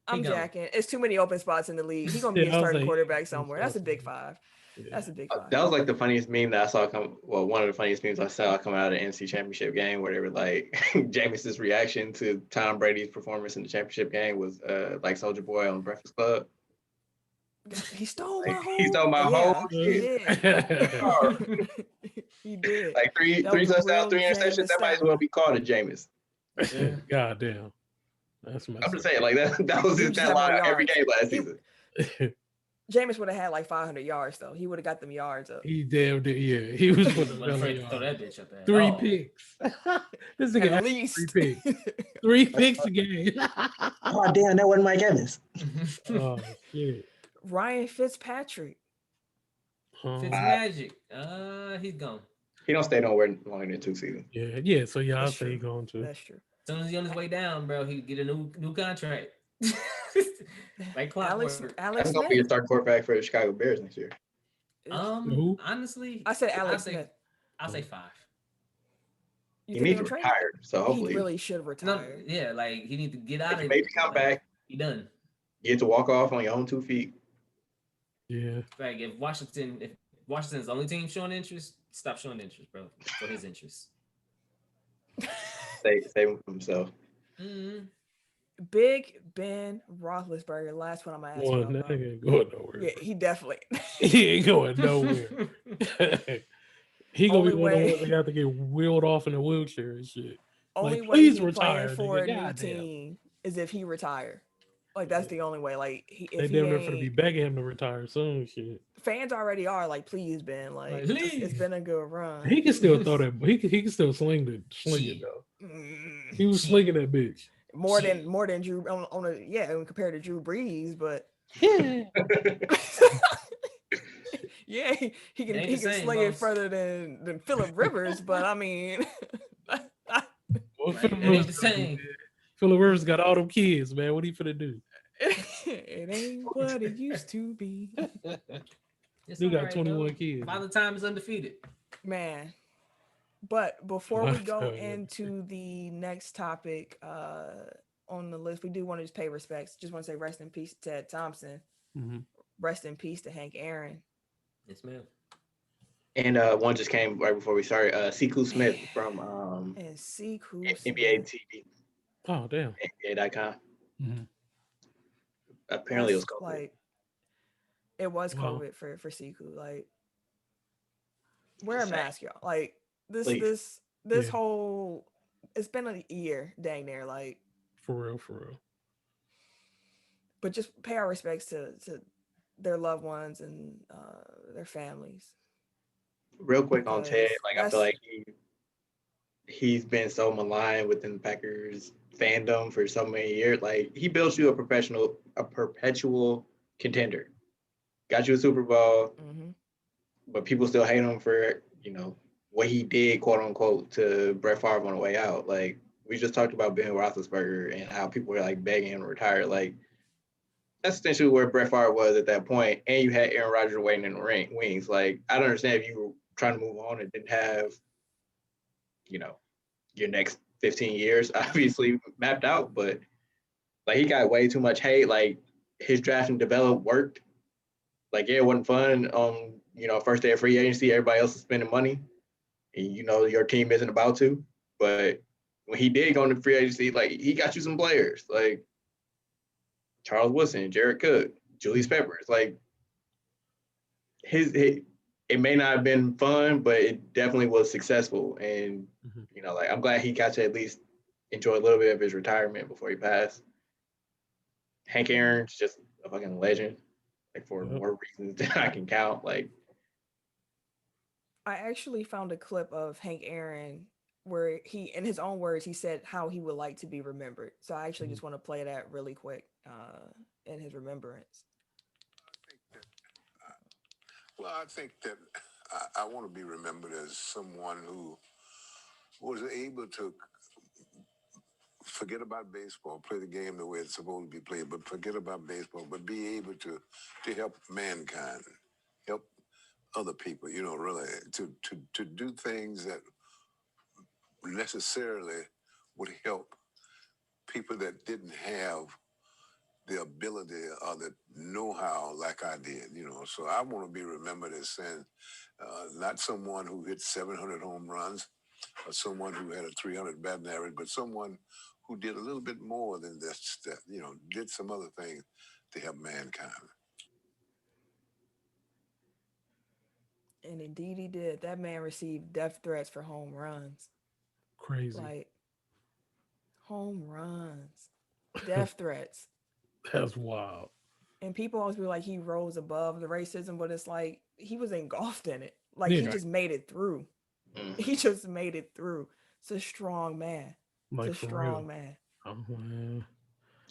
I'm jacking. It's too many open spots in the league. He's gonna be a starting quarterback somewhere. That's a big 5. Yeah. That's a big 5. That was like the funniest meme that I saw one of the funniest memes I saw coming out of the NFC Championship game, where they were like, Jameis's reaction to Tom Brady's performance in the championship game was like Soulja Boy on Breakfast Club. He stole my whole. He stole my whole shit. He did. Like three touchdowns, 3 interceptions. That might as well be called a Jameis. Yeah. God damn. That's my. I'm just saying, like that was his line every game last season. Jameis would have had like 500 yards though. He would have got them yards up. He damn did, yeah. He was putting throw that bitch up there. 3 picks. This nigga At had least 3 picks. 3 picks a game. Oh damn, that wasn't Mike Evans. Oh shit. Ryan Fitzpatrick. Fitzmagic. He's gone. He don't stay nowhere longer than 2 seasons. Yeah. So y'all say he going to. That's true. As soon as he's on his way down, bro, he get a new contract. Like Alex That's gonna be a Smith. starting quarterback for the Chicago Bears next year. Who? Honestly, I said Alex Smith. I'll say 5. He needs to retire, so hopefully he really should retire. No, yeah, like he need to get out of it. Maybe come back. He done. You get to walk off on your own 2 feet. Yeah. Like if Washington's the only team showing interest, stop showing interest, bro. For his interest. Save him for himself. Mm-hmm. Big Ben Roethlisberger. Last one I'm gonna ask you That about. nigga ain't going nowhere. Yeah, he definitely. He ain't going nowhere. He gonna Only be one of the way- ones that have to get wheeled off in a wheelchair and shit. Only Like, way please he's retire, playing for nigga. a new Goddamn. team is if he retire. Like that's the only way. Like They damn near finna be begging him to retire soon. Shit. fans already are like, please, Ben. Like it's been a good run. He can still throw that. He can still sling it though. He was slinging that bitch. More than Drew compared to Drew Brees, but Yeah. Yeah, he Ain't can the same, sling it boss. further than Phillip Rivers, but I mean, What Like, Phillip that ain't Rivers the gonna do, same. man? Phillip Rivers got all them kids, man. What he finna do? it ain't what it used to be, It's Dude all got right, 21 though. kids. By the time it's undefeated. man. But before By we the go time. into the next topic on the list, we do want to just pay respects. Just want to say rest in peace to Ted Thompson. Mhm. Rest in peace to Hank Aaron. Yes, ma'am. And one just came right before we started. Siku Smith from And see who NBA TV, Oh damn. NBA.com. Mhm. Apparently, it was That's COVID. like it was Wow. COVID for Siku. Like wear a Just saying. mask, y'all. Like Please. this Yeah. whole it's been a year, dang near. Like, For real. but just pay our respects to their loved ones and their families. Real quick on Ted, Because like I feel like he's been so maligned within the Packers fandom for so many years. Like he built you a perpetual contender. Got you a Super Bowl, but people still hate him for, what he did, quote unquote, to Brett Favre on the way out. Like we just talked about Ben Roethlisberger and how people were like begging him to retire. Like that's essentially where Brett Favre was at that point, and you had Aaron Rodgers waiting in the wings. Like I don't understand if you were trying to move on and didn't have, your next 15 years obviously mapped out, but like he got way too much hate. Like his draft and develop worked. Like yeah, it wasn't fun on first day of free agency. Everybody else is spending money, and your team isn't about to. But when he did go into free agency, like he got you some players like Charles Woodson, Jared Cook, Julius Peppers. Like it may not have been fun, but it definitely was successful. And like I'm glad he got to at least enjoy a little bit of his retirement before he passed. Hank Aaron's just a fucking legend, like for more reasons than I can count. Like I actually found a clip of Hank Aaron where he, in his own words, he said how he would like to be remembered. So I actually just want to play that really quick in his remembrance. Well, I think that I want to be remembered as someone who was able to forget about baseball, play the game the way it's supposed to be played, but forget about baseball, but be able to help mankind, help other people, really to do things that necessarily would help people that didn't have the ability or the know-how like I did, So I want to be remembered as saying, not someone who hit 700 home runs or someone who had a 300 batting average, but someone who did a little bit more than this, that, did some other things to help mankind. And indeed he did. That man received death threats for home runs. Crazy. Like, home runs. Death threats. That's wild. And people always be like, he rose above the racism, but it's like, he was engulfed in it. Like, he just made it through. He just made it through. It's a strong man. Like, it's a strong man. Oh, man.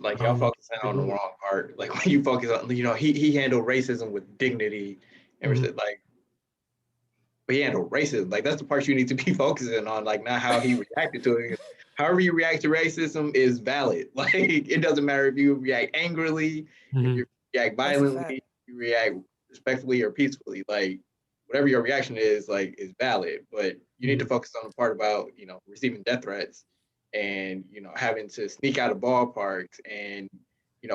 Like y'all focusing on the wrong part. Like when you focus on, he handled racism with dignity and like, but he handled racism. Like that's the part you need to be focusing on. Like not how he reacted to it. However you react to racism is valid. Like it doesn't matter if you react angrily, if you react violently, you react respectfully or peacefully. Like whatever your reaction is, like is valid. But you need to focus on the part about receiving death threats and having to sneak out of ballparks and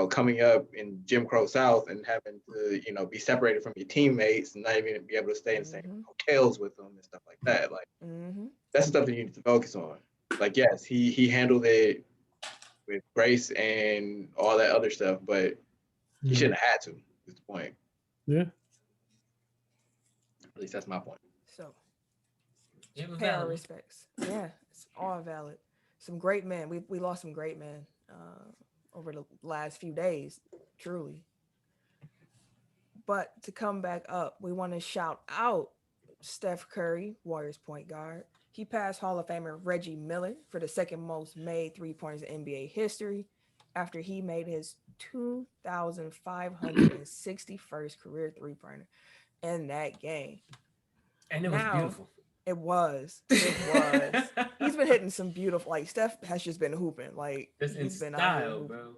coming up in Jim Crow South and having to be separated from your teammates and not even be able to stay in the same hotels with them and stuff like that. Like that's the stuff that you need to focus on. Like yes, he handled it with grace and all that other stuff, but he shouldn't have had to. Is the point? Yeah. At least that's my point. So pay our respects. Yeah, it's all valid. Some great men. We lost some great men over the last few days, truly. But to come back up, we want to shout out Steph Curry, Warriors point guard. He passed Hall of Famer Reggie Miller for the second most made three-pointers in NBA history after he made his 2,561st career three-pointer. in that game. And it was beautiful. It was. He's been hitting some beautiful. Like Steph has just been hooping. Like he's been out here hooping. Bro.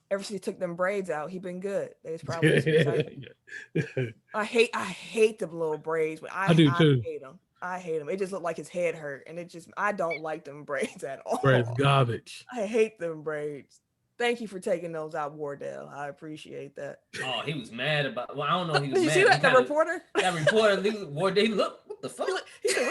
Ever since he took them braids out, he been good. It's probably I hate the little braids, but I do too. I hate them. It just looked like his head hurt, and I don't like them braids at all. Braids garbage. I hate them braids. Thank you for taking those out, Wardell. I appreciate that. Oh, he was mad about. Well, I don't know. He was Did mad. you see that? The reporter. That reporter. Wardell, look. What the fuck? He said,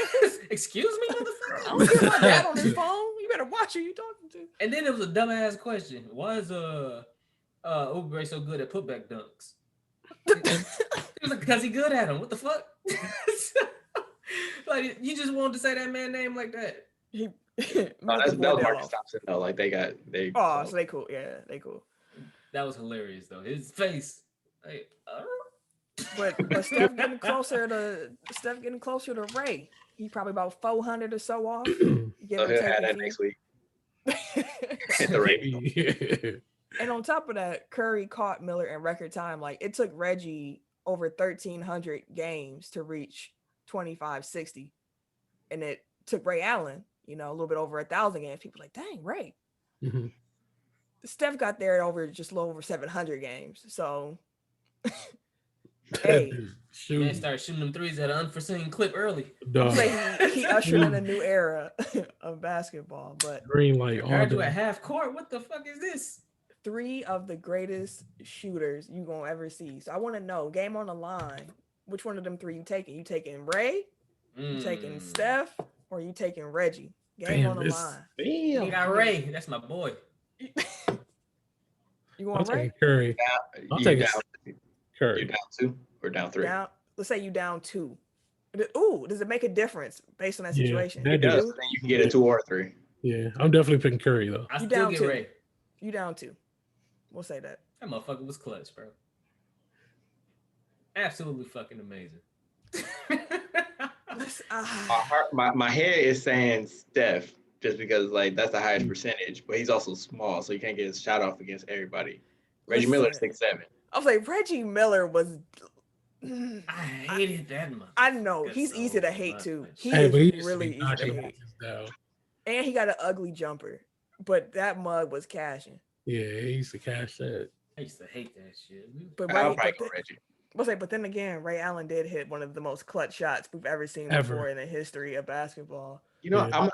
"Excuse me, motherfucker." I don't hear my dad on his phone. You better watch who you talking to. And then it was a dumbass question. Why is Oubre so good at putback dunks? He was like, because he good at them. What the fuck? Like, you just wanted to say that man name like that. That was Marcus Thompson though. Like they. Oh, so they cool. Yeah, they cool. That was hilarious though. His face. Like, But Steph getting closer to Ray. He's probably about 400 or so off. So he'll have that next week. Hit the rate. And on top of that, Curry caught Miller in record time. Like it took Reggie over 1,300 games to reach 2560, and it took Ray Allen, a little bit over 1,000 games. People like, dang, Ray. Mm-hmm. Steph got there over just a little over 700 games. So, hey, man started shooting them threes at an unforeseen clip early. He ushered in a new era of basketball. But green light. Heard you at half court. What the fuck is this? 3 of the greatest shooters you gonna ever see. So I want to know, game on the line, which one of them 3 you taking? You taking Ray? You taking Steph? Or you taking Reggie? Game on the line. You got Ray. That's my boy. You want Ray? Curry. I'll take Curry. You down 2 or down 3? Let's say you down 2. Ooh, does it make a difference based on that situation? Yeah, it does. Then you can get a 2 or 3. Yeah, I'm definitely picking Curry though. I still get 2. Ray. You down 2. We'll say that. That motherfucker was clutch, bro. Absolutely fucking amazing. My head is saying Steph just because that's the highest percentage, but he's also small, so you can't get his shot off against everybody. Reggie Miller 6'7". I was like, Reggie Miller was. I hated that much. I know he's easy to hate too. He is really easy to hate. And he got an ugly jumper, but that mug was cashing. Yeah, he used to cash that. I used to hate that shit. But Reggie. But then again, Ray Allen did hit one of the most clutch shots we've ever seen before in the history of basketball. I'm talk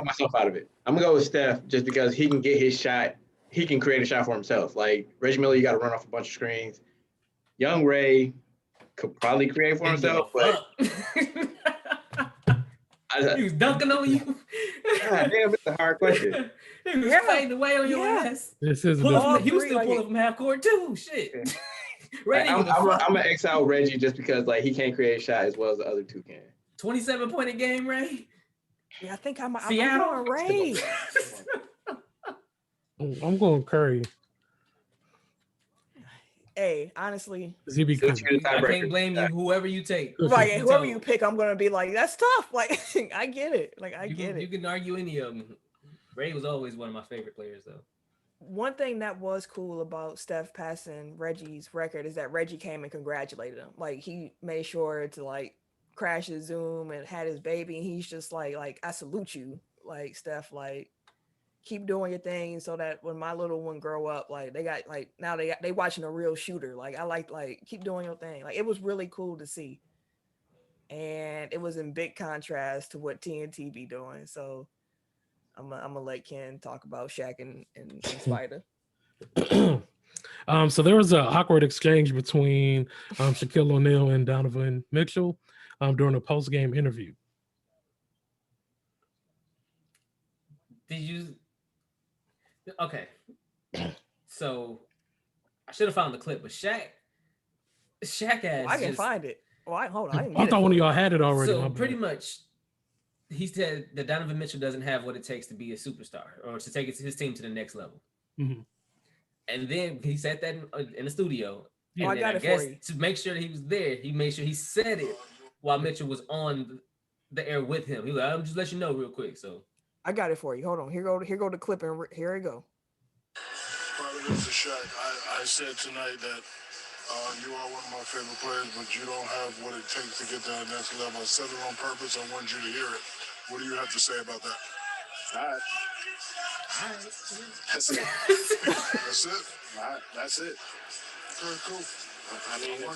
myself out of it. I'm gonna go with Steph just because he can get his shot. He can create a shot for himself. Like Reggie Miller, you got to run off a bunch of screens. Young Ray could probably create for himself, but he was dunking on you. God damn, it's a hard question. He was fading away on your ass. This is he was still pulling from half court too. Shit. I'm gonna exile Reggie just because he can't create a shot as well as the other 2 can. 27-point a game, Ray. Yeah, I think I'm going Ray. I'm going Curry. Hey, honestly, I can't blame you. Whoever you take, right? And whoever you pick, I'm gonna be like, that's tough. Like, I get it. Like, I get it. You can argue any of them. Ray was always one of my favorite players, though. One thing that was cool about Steph passing Reggie's record is that Reggie came and congratulated him. Like, he made sure to crash his Zoom and had his baby, and he's just like I salute you, like Steph, keep doing your thing so that when my little one grow up, they watching a real shooter. I keep doing your thing. It was really cool to see, and it was in big contrast to what TNT be doing. So I'm gonna let Ken talk about Shaq and Spider. So there was an awkward exchange between Shaquille O'Neal and Donovan Mitchell during a post-game interview. Did you? Okay. So I should have found the clip, but Shaq has. I can find it. Hold on. I thought one of y'all had it already. So pretty much, he said that Donovan Mitchell doesn't have what it takes to be a superstar or to take his team to the next level. Mm-hmm. And then he said that in the studio. I got it for you. To make sure that he was there, he made sure he said it while Mitchell was on the air with him. He was like, I'm just let you know real quick. So I got it for you. Hold on. Here go the clip, and here we go. Mr. Shaq, I said tonight that You are one of my favorite players, but you don't have what it takes to get to the next level. I said it on purpose. I want you to hear it. What do you have to say about that? All right. That's it. That's it? All right. That's it. Very cool. I mean, I've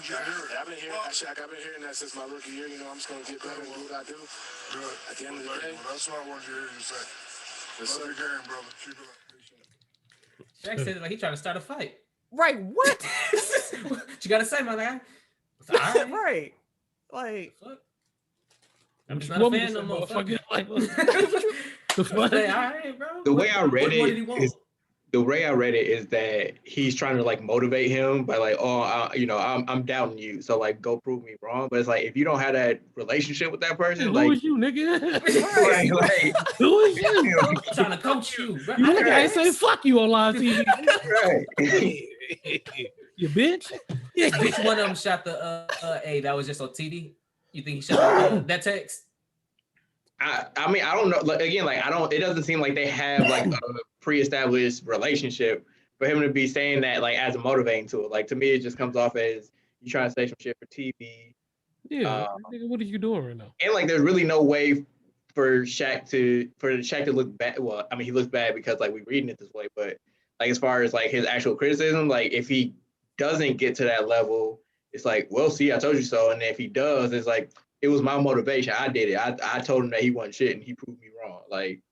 been hearing, Shaq, I've been hearing that since my rookie year. You know, I'm just going to get better and do what I do. Good. At the end of the day. Well, that's what I want you to hear you say. Love your game, brother. Keep it up. Shaq said it like he trying to start a fight. Right, what? What you gotta say, my guy? All right. Right. Like, I'm just not a fan no more. Like, The fuck? All right, bro. The way I read what did he want? the way I read it is that he's trying to like motivate him by like, I'm doubting you, so like go prove me wrong. But it's like if you don't have that relationship with that person, who is you, nigga? like, who is you? I'm trying to coach you. Bro. You nigga ain't say fuck you on live TV. Right. You bitch. Which one of them shot the A that was just on TD? You think he shot that text? I mean, I don't know. Like, again, like it doesn't seem like they have like a pre-established relationship for him to be saying that like as a motivating tool. Like to me, it just comes off as you trying to say some shit for TV. Yeah, nigga, what are you doing right now? And like, there's really no way for Shaq to look bad. Well, I mean, he looks bad because like we're reading it this way, but like as far as like his actual criticism, like if he doesn't get to that level, it's like, well, see, I told you so. And if he does, it's like, it was my motivation. I did it. I told him that he wasn't shit, and he proved me wrong. Like,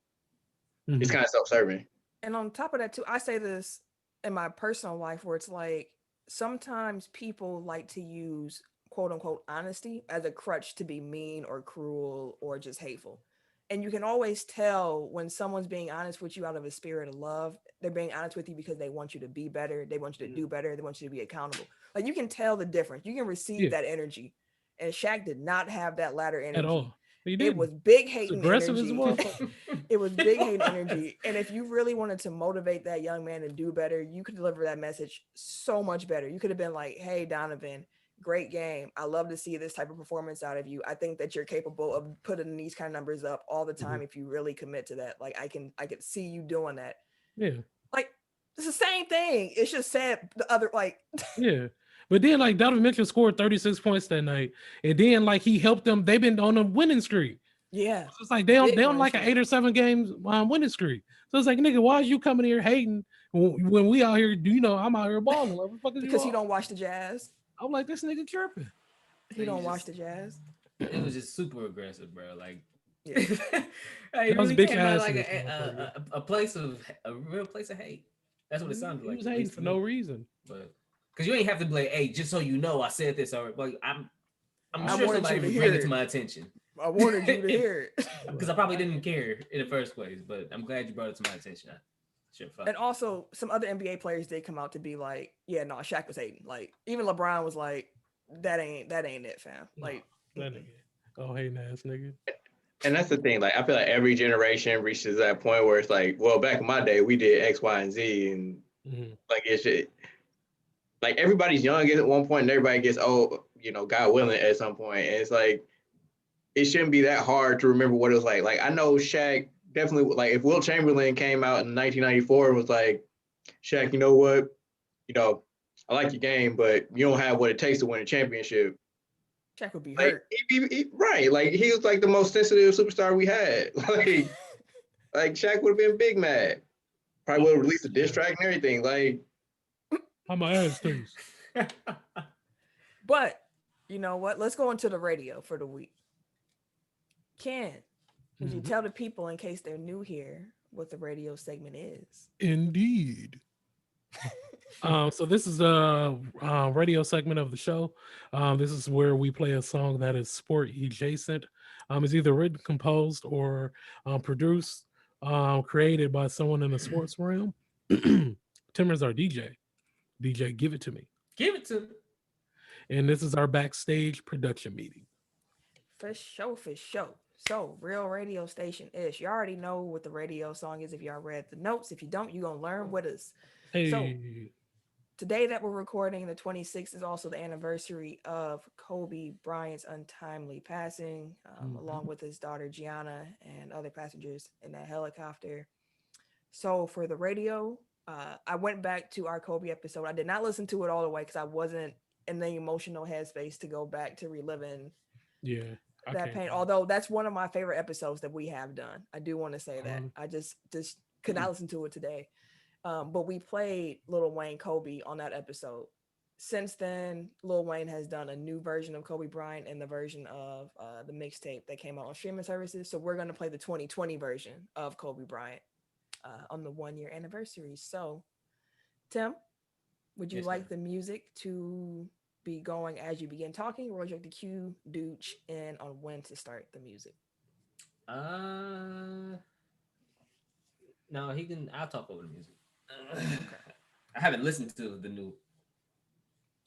it's kind of self-serving. And on top of that, too, I say this in my personal life where it's like sometimes people like to use quote unquote honesty as a crutch to be mean or cruel or just hateful. And you can always tell when someone's being honest with you out of a spirit of love. They're being honest with you because they want you to be better. They want you to do better. They want you to be accountable. Like you can tell the difference. You can receive that energy. And Shaq did not have that latter energy at all. It was big hating aggressive energy. As well. It was big hating energy. And if you really wanted to motivate that young man and do better, you could deliver that message so much better. You could have been like, hey, Donovan, great game. I love to see this type of performance out of you. I think that you're capable of putting these kind of numbers up all the time if you really commit to that. Like I can see you doing that. Yeah. Like it's the same thing. It's just said the other like yeah. But then, like Donovan Mitchell scored 36 points that night, and then like he helped them. They've been on a winning streak. Yeah, so it's like they don't like an 8 or 7 games winning streak. So it's like, nigga, why is you coming here hating when we out here? I'm out here balling. Like, what the fuck is because you he don't watch the Jazz. I'm like, this nigga chirping. He don't watch the Jazz. It was just super aggressive, bro. Like, yeah. It really came out like a place of a real place of hate. That's what it sounded like. He was hating for no reason, but. Because you ain't have to be like, hey, just so you know, I said this already. But I'm I sure somebody would bring it to my attention. I wanted you to hear it. Because I probably didn't care in the first place, but I'm glad you brought it to my attention. And also, some other NBA players did come out to be like, yeah, no, Shaq was hating. Like, even LeBron was like, that ain't it, fam. Like, that nigga. Oh, hating ass nigga. And that's the thing. Like, I feel like every generation reaches that point where it's like, well, back in my day, we did X, Y, and Z, and like it's just. Like everybody's young at one point and everybody gets old, God willing at some point. And it's like, it shouldn't be that hard to remember what it was like. Like I know Shaq definitely, like if Wilt Chamberlain came out in 1994 and was like, Shaq, you know what? I like your game, but you don't have what it takes to win a championship. Shaq would be like, hurt. Right. Like he was like the most sensitive superstar we had. Like Shaq would have been big mad. Probably would have released a diss track and everything. Like, how my ass tastes. But you know what? Let's go into the radio for the week. Ken, would you tell the people in case they're new here what the radio segment is? Indeed. So this is a radio segment of the show. This is where we play a song that is sport adjacent. It's either written, composed, or produced, created by someone in the sports realm. Timmer's our DJ. DJ, give it to me. Give it to me. And this is our backstage production meeting. For sure. So, real radio station ish. You already know what the radio song is if y'all read the notes. If you don't, you're going to learn with us. Hey. So, today that we're recording, the 26th, is also the anniversary of Kobe Bryant's untimely passing, along with his daughter Gianna and other passengers in that helicopter. So, for the radio, I went back to our Kobe episode. I did not listen to it all the way because I wasn't in the emotional headspace to go back to reliving I that can't pain. do it. Although that's one of my favorite episodes that we have done. I do want to say that. I just could not listen to it today. But we played Lil Wayne Kobe on that episode. Since then, Lil Wayne has done a new version of Kobe Bryant and the version of the mixtape that came out on streaming services. So we're going to play the 2020 version of Kobe Bryant on the 1 year anniversary. So, Tim, would you like the music to be going as you begin talking, or would you like to cue Dooch in on when to start the music? No, he can. I'll talk over the music. I haven't listened to the new.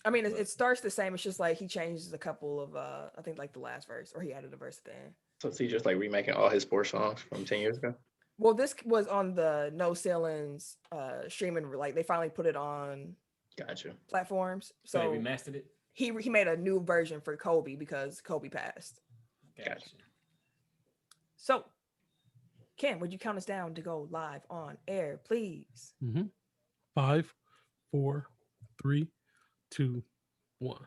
I mean, it starts the same. It's just like he changes a couple of, I think like the last verse, or he added a verse at the end. So is he just like remaking all his sports songs from 10 years ago? Well, this was on the No Ceilings streaming. Like they finally put it on platforms. So they remastered it. He made a new version for Kobe because Kobe passed. Gotcha. So, Ken, would you count us down to go live on air, please? 5, 4, 3, 2, 1.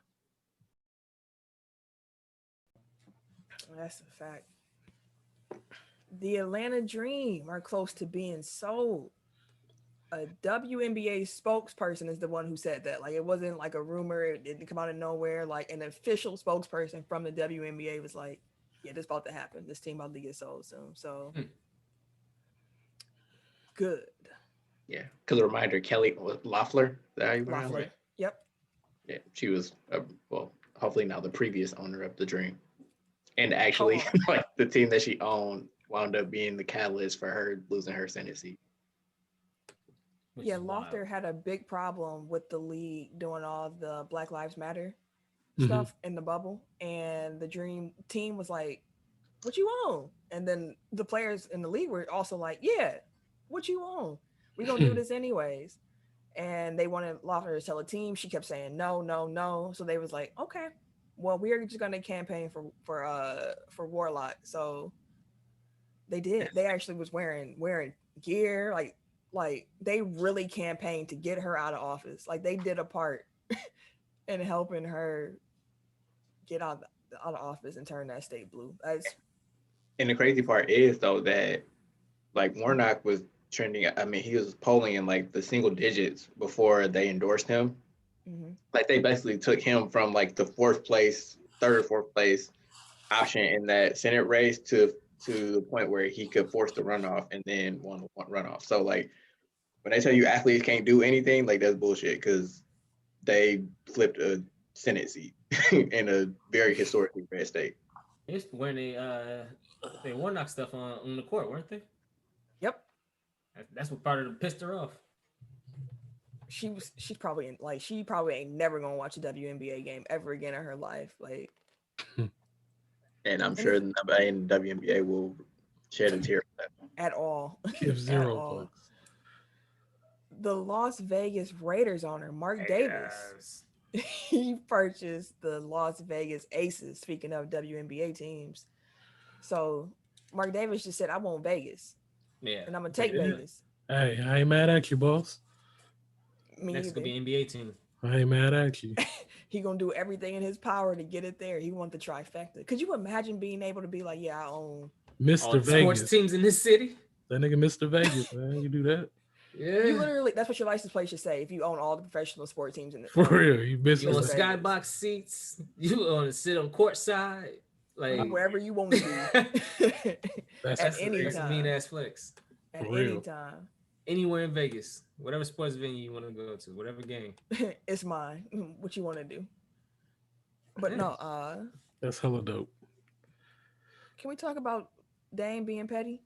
That's a fact. The Atlanta Dream are close to being sold. A WNBA spokesperson is the one who said that. Like, it wasn't like a rumor. It didn't come out of nowhere. Like, an official spokesperson from the WNBA was like, yeah, this about to happen. This team about to get sold soon. So, good. Yeah, because a reminder, Kelly Loeffler. Is that how you pronounce it? Yep. Yeah, she was, well, hopefully now the previous owner of the Dream. And actually, like the team that she owned wound up being the catalyst for her losing her Senate seat. Yeah, Loeffler had a big problem with the league doing all the Black Lives Matter stuff in the bubble. And the Dream team was like, what you own? And then the players in the league were also like, yeah, what you own? We're going to do this anyways. And they wanted Loeffler to tell a team. She kept saying, no, no, no. So they was like, okay, well, we're just going to campaign for Warlock. So they did. They actually was wearing gear, like they really campaigned to get her out of office. Like they did a part in helping her get out of office and turn that state blue. And the crazy part is though that like Warnock was trending. I mean, he was polling in like the single digits before they endorsed him. Like they basically took him from like the third or fourth place option in that Senate race to the point where he could force the runoff and then won the runoff. So like when they tell you athletes can't do anything, like that's bullshit because they flipped a Senate seat in a very historically red state. It's when they Warnock stuff on the court, weren't they? Yep. That's what part of the pissed her off. She's probably she probably ain't never gonna watch a WNBA game ever again in her life. Like, and I'm sure nobody in the WNBA will shed a tear at all. Give zero fucks. The Las Vegas Raiders owner, Mark Davis, he purchased the Las Vegas Aces, speaking of WNBA teams. So Mark Davis just said, I want Vegas. Yeah. And I'm going to take Vegas. Hey, I ain't mad at you, boss. Next could be NBA team. I ain't mad at you. He going to do everything in his power to get it there. He want the trifecta. Could you imagine being able to be like, yeah, I own Mr. Vegas. Sports teams in this city? That nigga Mr. Vegas, man. You do that? Yeah. You literally, that's what your license plate should say if you own all the professional sport teams in the For real, you Mr. You own skybox seats. You own to sit on court side. Like wherever you want to be. That's a mean ass flex. At any time. Anywhere in Vegas. Whatever sports venue you want to go to, whatever game. It's mine. What you want to do. But no, that's hella dope. Can we talk about Dame being petty?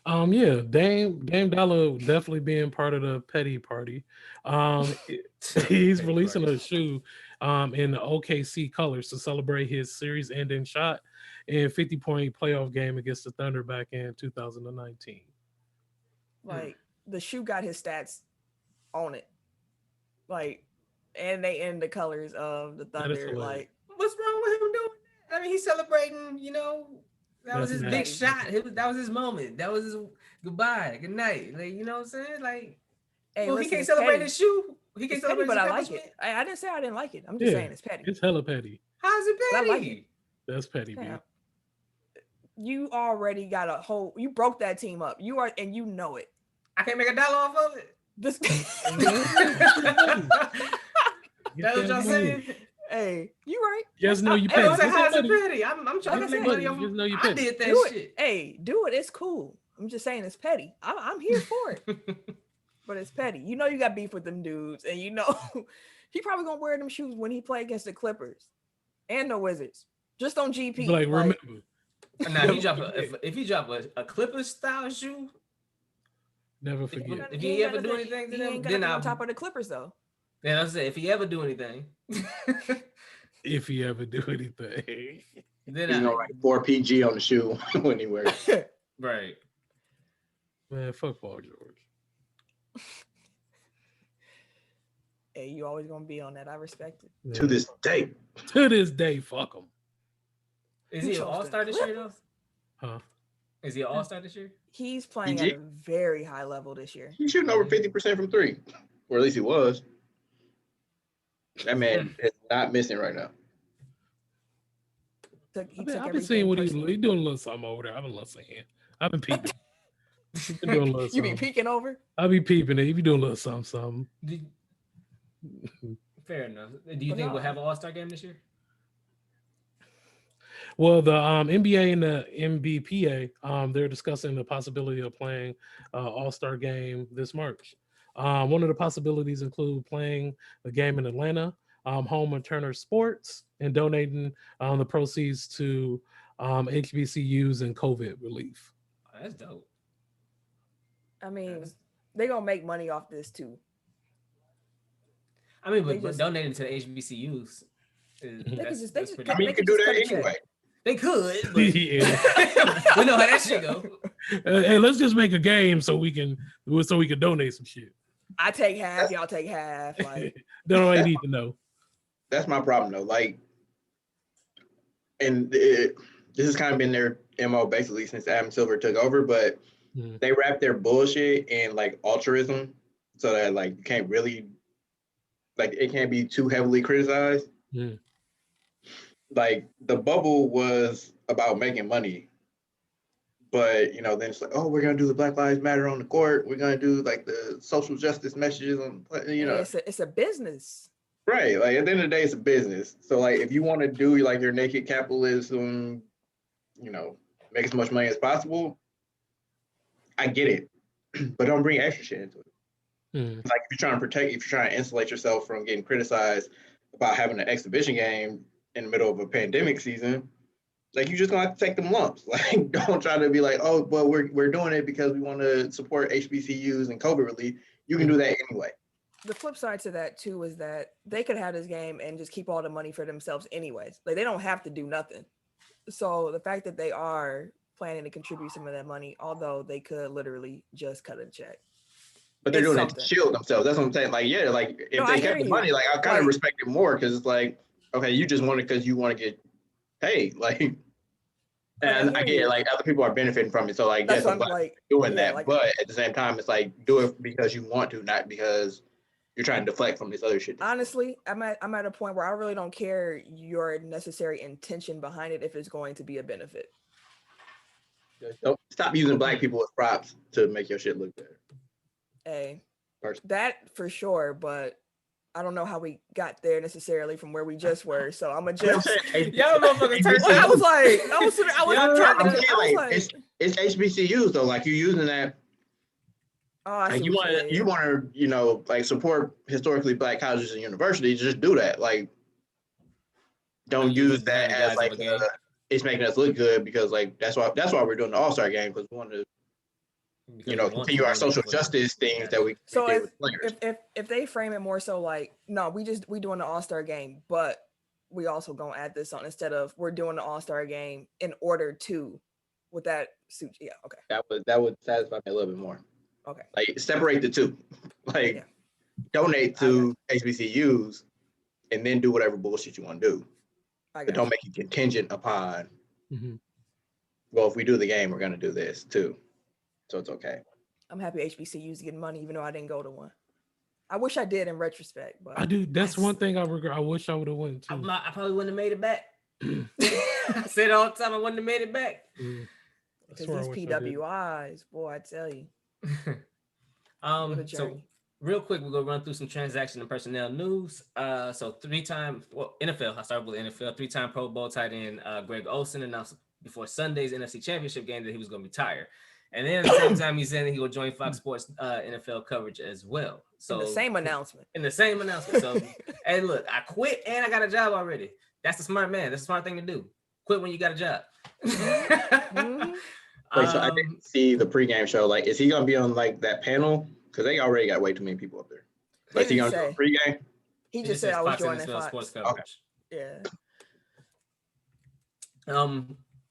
Yeah, Dame Dollar definitely being part of the petty party. He's releasing a shoe in the OKC colors to celebrate his series ending shot and 50-point playoff game against the Thunder back in 2019. Like the shoe got his stats on it. Like, and they end the colors of the Thunder. Like, what's wrong with him doing that? I mean, he's celebrating, you know. That was his big shot. That was his moment. That was his goodbye, good night. Like, you know what I'm saying? Like, hey, well, he can't celebrate his shoe. He can It's petty, celebrate but his I like accomplishment. it. I didn't say I didn't like it. I'm just saying it's petty. It's hella petty. How's it But I petty? like it. That's petty, B. Damn. You already got a whole. You broke that team up. You are, and you know it. I can't make $1 off of it. This. That's what y'all saying? Hey, you right. Just know you Hey, petty. I said, how's it Petty. petty? I'm trying Like to I make said, money off just know you I petty. did that Do shit. it. Hey, do it. It's cool. I'm just saying it's petty. I'm here for it. But it's petty. You know you got beef with them dudes, and you know he probably gonna wear them shoes when he play against the Clippers and the Wizards. Just on GP. Like, remember. Now, if he drop a Clippers style shoe, Never forget. if he ever do anything to he them, ain't then gonna be on I'll. top of the Clippers though. Yeah, I said if he ever do anything, If he ever do anything. then He's gonna write 4 PG on the shoe when he wears it. right. Man, fuck Paul George. Hey, you always gonna be on that. I respect it. Yeah. To this day. To this day, fuck him. Is he an all-star this year though? Huh? Is he an all-star this year? He's playing at a very high level this year. He's shooting over 50% from 3. Or at least he was. That man is not missing right now. I've been seeing what he's doing a little something over there. I've been listening. I've been peeping. Been doing a little You be something. peeking over? I be peeping it. You be doing a little something. Fair enough. Do you think we'll have an all-star game this year? Well, the NBA and the NBPA, they're discussing the possibility of playing all-star game this March. One of the possibilities include playing a game in Atlanta, home of Turner Sports, and donating the proceeds to HBCUs and COVID relief. Oh, that's dope. I mean, they gonna make money off this too. I mean, but donating to the HBCUs, I mean, you can do that anyway. They could, but Yeah. we know how that shit go. Hey, let's just make a game so we can donate some shit. I take half, y'all take half. Like That's all I need to know. That's my problem though. Like, and this has kind of been their MO basically since Adam Silver took over, but they wrap their bullshit in like altruism so that like you can't really, like it can't be too heavily criticized. Yeah. Like the bubble was about making money, but you know, then it's like, oh, we're gonna do the Black Lives Matter on the court. We're gonna do like the social justice messages on, you know, it's a business, right? Like at the end of the day, it's a business. So like, if you want to do like your naked capitalism, you know, make as much money as possible, I get it, but don't bring extra shit into it. Like if you're trying to insulate yourself from getting criticized about having an exhibition game in the middle of a pandemic season, like you just gonna have to take them lumps. Like don't try to be like, oh, well, we're doing it because we want to support HBCUs and COVID relief. You can do that anyway. The flip side to that too is that they could have this game and just keep all the money for themselves anyways. Like they don't have to do nothing. So the fact that they are planning to contribute some of that money, although they could literally just cut a check. But they're doing it to shield themselves. That's what I'm saying. Like, yeah, like if they kept the money, like I kind of respect it more because it's like, okay, you just want it because you want to get paid. Like, and I get it. Like other people are benefiting from it. So like that's what I'm like doing that. Like, but at the same time, it's like do it because you want to, not because you're trying to deflect from this other shit. Honestly, I'm at a point where I really don't care your necessary intention behind it if it's going to be a benefit. Don't stop using black people as props to make your shit look better. Hey, that for sure, but I don't know how we got there necessarily from where we just were. So I'm adjust. Y'all motherfucking I was like, it's HBCUs though. Like you using that. Oh, like you want to, you know, like support historically black colleges and universities. Just do that. Like, don't use that as like it's making us look good because like that's why we're doing the All-Star game because we want to. You know, continue our social justice things that we so did with players. If they frame it more so like, no, we doing the All-Star game, but we also gonna add this on instead of we're doing the All-Star game in order to, with that suit. Yeah, okay. That would satisfy me a little bit more. Okay. Like separate the two. Like donate to HBCUs and then do whatever bullshit you want to do. But don't make it contingent upon. Well, if we do the game, we're gonna do this too. So it's okay. I'm happy HBCU's getting money, even though I didn't go to one. I wish I did in retrospect, but I do. That's one thing I regret. I wish I would have won too. I probably wouldn't have made it back. I said all the time I wouldn't have made it back. Because these PWIs, boy, I tell you. What a journey. So real quick, we're gonna run through some transaction and personnel news. So NFL. I started with NFL. 3-time Pro Bowl tight end Greg Olsen announced before Sunday's NFC Championship game that he was gonna retire. And then at the same time, he said that he will join Fox Sports NFL coverage as well. So in the same announcement. So, hey, look, I quit and I got a job already. That's a smart man. That's a smart thing to do. Quit when you got a job. Wait, so I didn't see the pregame show. Like, is he gonna be on like that panel? Because they already got way too many people up there. Like, is he gonna do a pregame? He just said I was joining Fox Sports coverage. Okay. Yeah.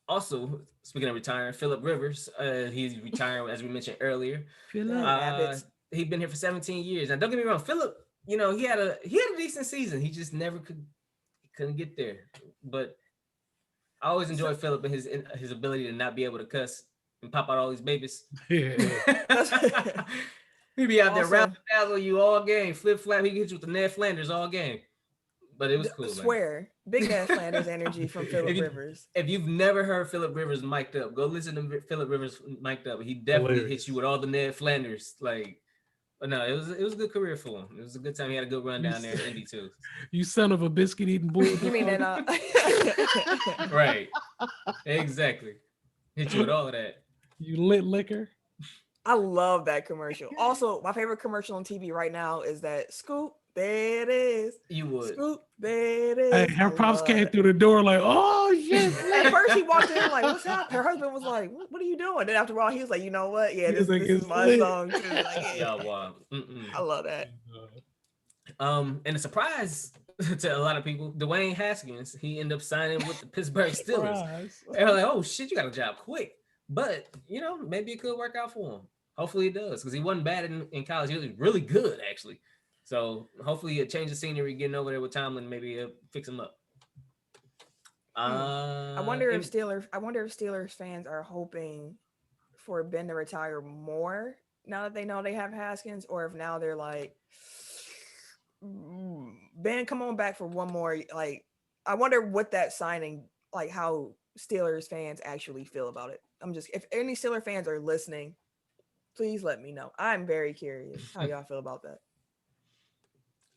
Also, speaking of retiring, Phillip Rivers, he's retiring as we mentioned earlier. He's been here for 17 years. Now, don't get me wrong, Phillip. He had a decent season. He just never couldn't get there. But I always enjoyed Phillip and his ability to not be able to cuss and pop out all these babies. Yeah. He'd be out there razzle you all game, flip flap. He gets you with the Ned Flanders all game. But it was cool. Swear, big Ned Flanders energy from Phillip Rivers. If you've never heard Phillip Rivers mic'd up, go listen to Phillip Rivers mic'd up. He definitely hits you with all the Ned Flanders. But no, it was a good career for him. It was a good time. He had a good run down there in Indy too. You son of a biscuit eating bull. You mean that? Right. Exactly. Hit you with all of that. You lit liquor. I love that commercial. Also, my favorite commercial on TV right now is that Scoop. There it is. You would. Scoop. There it is. Hey, her pops came through the door like, oh shit. At first he walked in like, what's up? Her husband was like, what are you doing? Then after a while he was like, you know what? Yeah, this is my song too. Like, yeah. Wow. I love that. And a surprise to a lot of people, Dwayne Haskins, he ended up signing with the Pittsburgh Steelers. They were like, oh shit, you got a job quick. But maybe it could work out for him. Hopefully it does, because he wasn't bad in college. He was really good actually. So hopefully a change of scenery, getting over there with Tomlin, maybe it'll fix him up. I wonder if Steelers fans are hoping for Ben to retire more now that they know they have Haskins, or if now they're like, Ben, come on back for one more. Like, I wonder what that signing, like how Steelers fans actually feel about it. If any Steelers fans are listening, please let me know. I'm very curious how y'all feel about that.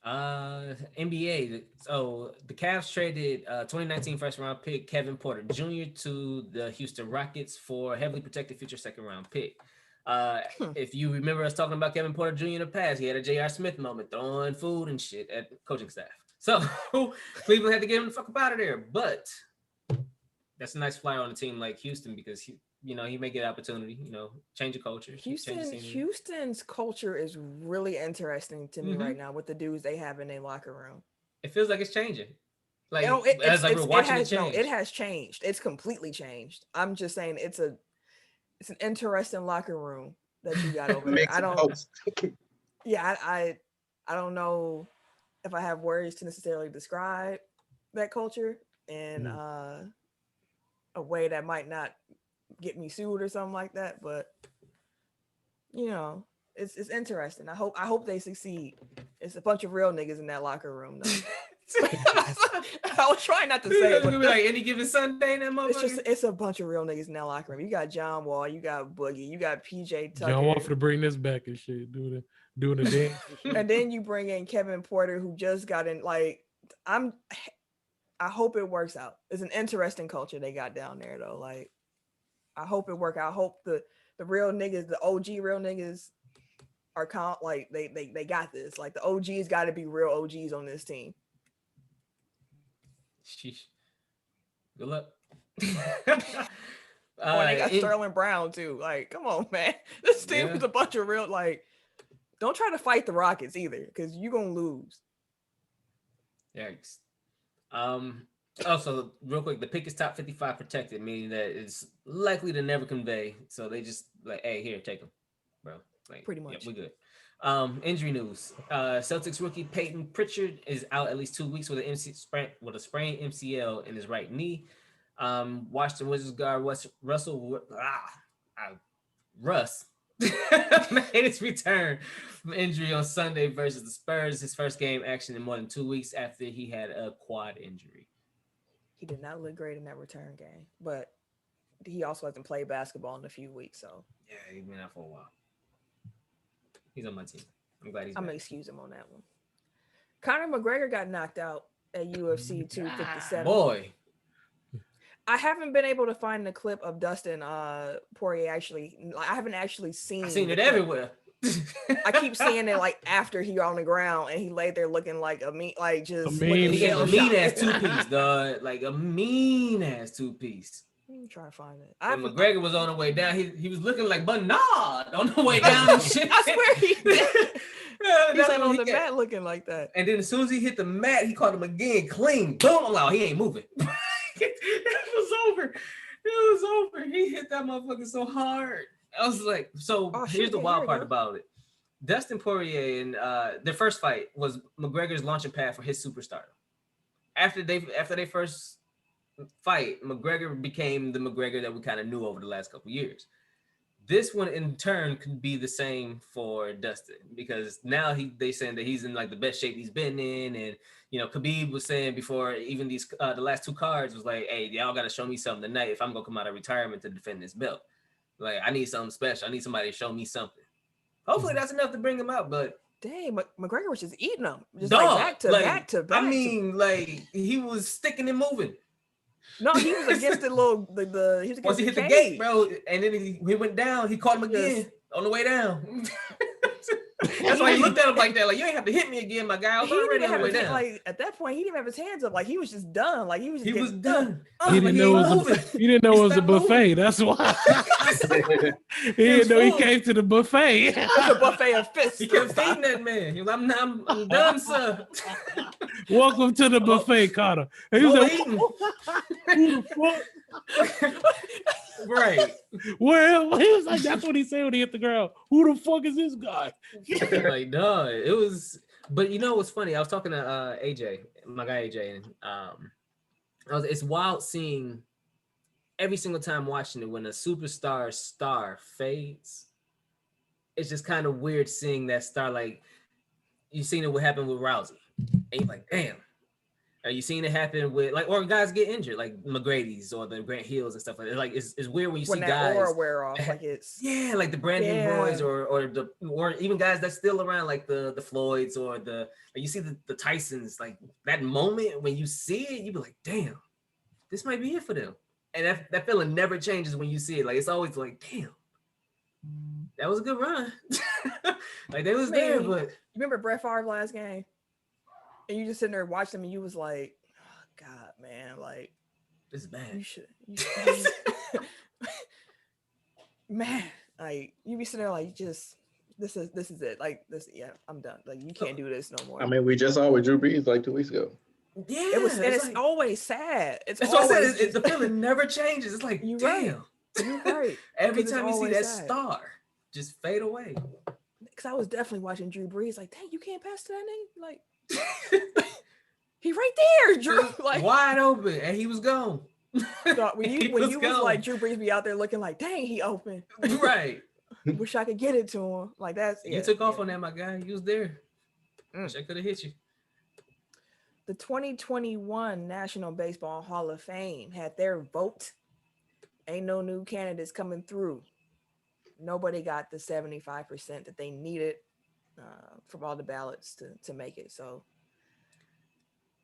NBA. So the Cavs traded 2019 first round pick Kevin Porter Jr. to the Houston Rockets for a heavily protected future second round pick. If you remember us talking about Kevin Porter Jr. in the past, he had a J.R. Smith moment throwing food and shit at coaching staff. So Cleveland had to get him the fuck up out of there. But that's a nice flyer on a team like Houston, because he may get opportunity, change the culture. Houston's culture is really interesting to me right now with the dudes they have in their locker room. It feels like it's changing. Like, it has changed. It's completely changed. I'm just saying it's an interesting locker room that you got over there. I don't know if I have words to necessarily describe that culture in a way that might not get me sued or something like that, but it's interesting. I hope they succeed. It's a bunch of real niggas in that locker room though. I was trying not to say it, but like any given Sunday in that motherfucker. It's a bunch of real niggas in that locker room. You got John Wall, you got Boogie, you got PJ Tucker. John Wall for to bring this back and shit, doing the dance. And then you bring in Kevin Porter, who just got in. Like, I hope it works out. It's an interesting culture they got down there though. Like, I hope it work out. I hope the real niggas, the OG real niggas are like they got this. Like, the OGs got to be real OGs on this team. Sheesh. Good luck. They got Sterling Brown too. Like, come on, man. This team is a bunch of real, like, don't try to fight the Rockets either, because you're gonna lose. Yikes. Also, real quick, the pick is top 55 protected, meaning that it's likely to never convey. So they just like, hey, here, take them, bro. Like, pretty much. Yeah, we're good. Injury news. Celtics rookie Peyton Pritchard is out at least 2 weeks with a sprained MCL in his right knee. Washington Wizards guard Russ made his return from injury on Sunday versus the Spurs. His first game action in more than 2 weeks after he had a quad injury. He did not look great in that return game, but he also hasn't played basketball in a few weeks. So yeah, he's been out for a while. He's on my team. I'm glad he's I'm back. gonna excuse him on that one. Conor McGregor got knocked out at UFC 257. Boy. I haven't been able to find the clip of Dustin Poirier actually. I haven't actually seen. I've seen it everywhere. I keep seeing it like after he on the ground and he laid there looking like a mean, like just A mean- He got a shell mean ass shocked. 2-piece, dog. Like a mean ass 2-piece. I'm trying to find it. And McGregor was on the way down. He was looking like Bernard on the way down and shit. I swear he did. Yeah, He's that's like what on he the got. mat looking like that. And then as soon as he hit the mat, he caught him again, clean, boom. I'm like, he ain't moving. It was over. It was over. He hit that motherfucker so hard. I was like, so Oh, here's shit, the yeah, wild here we part go. about it. Dustin Poirier and their first fight was McGregor's launching pad for his superstar. After they first fight, McGregor became the McGregor that we kind of knew over the last couple years. This one in turn could be the same for Dustin because now they saying that he's in like the best shape he's been in, and Khabib was saying before even these the last two cards was like, hey, y'all got to show me something tonight if I'm gonna come out of retirement to defend this belt. Like I need something special. I need somebody to show me something. Hopefully that's enough to bring him out, but Dang, McGregor was just eating them, just dog, like back to back. I mean, like he was sticking and moving. No, he was against the little the he was against Once he hit the cage. gate, bro, and then he went down, he caught him again on the way down. That's why he looked at him like that, like you ain't have to hit me again, my guy. I was He didn't already even on the have way his down. like at that point he didn't have his hands up, like he was just done, like he was He was getting done. He didn't know it was moving. he didn't know it was a stopped moving. buffet. That's why. He didn't know he came to the buffet. It's a buffet of fists. He kept feeding that man. He was like, I'm done, sir. Welcome to the buffet, Connor. And he was Go like, eating. who the fuck? Right. Well, he was like, that's what he said when he hit the ground. Who the fuck is this guy? Like, dog, it was. But you know what's funny? I was talking to AJ, my guy AJ, and it's wild seeing every single time watching it when a superstar star fades. It's just kind of weird seeing that star. Like you seen it what happened with Rousey, and you're like, damn. Are you seeing it happen with or guys get injured like McGrady's or the Grant Hills and stuff like that? Like it's weird when you see that guys aura wear off, like it's yeah, like the Brandon Roys or even guys that's still around like the Floyds or you see the Tysons, like that moment when you see it, you be like, damn, this might be it for them. And that feeling never changes when you see it. Like it's always like, damn, that was a good run. Like they was there, but you remember Brett Favre last game? And you just sitting there watching him and you was like, oh, God, man, like this is bad. You should man, like you be sitting there like this is it. Like this, yeah, I'm done. Like you can't do this no more. I mean, we just saw with Drew Brees like 2 weeks ago. Yeah, it's like, always sad. It's that's always what I said. The feeling never changes. It's like, you damn. You're right. Every 'Cause time it's you see that always sad. star just fade away. Because I was definitely watching Drew Brees, like, dang, you can't pass to that nigga. Like he right there, Drew. Like wide open, and he was gone. So when you was gone. like Drew Brees be out there looking like, dang, he open. Right. Wish I could get it to him. Like that's You took off on that, my guy. You was there. Wish I could have hit you. The 2021 National Baseball Hall of Fame had their vote. Ain't no new candidates coming through. Nobody got the 75% that they needed from all the ballots to make it. So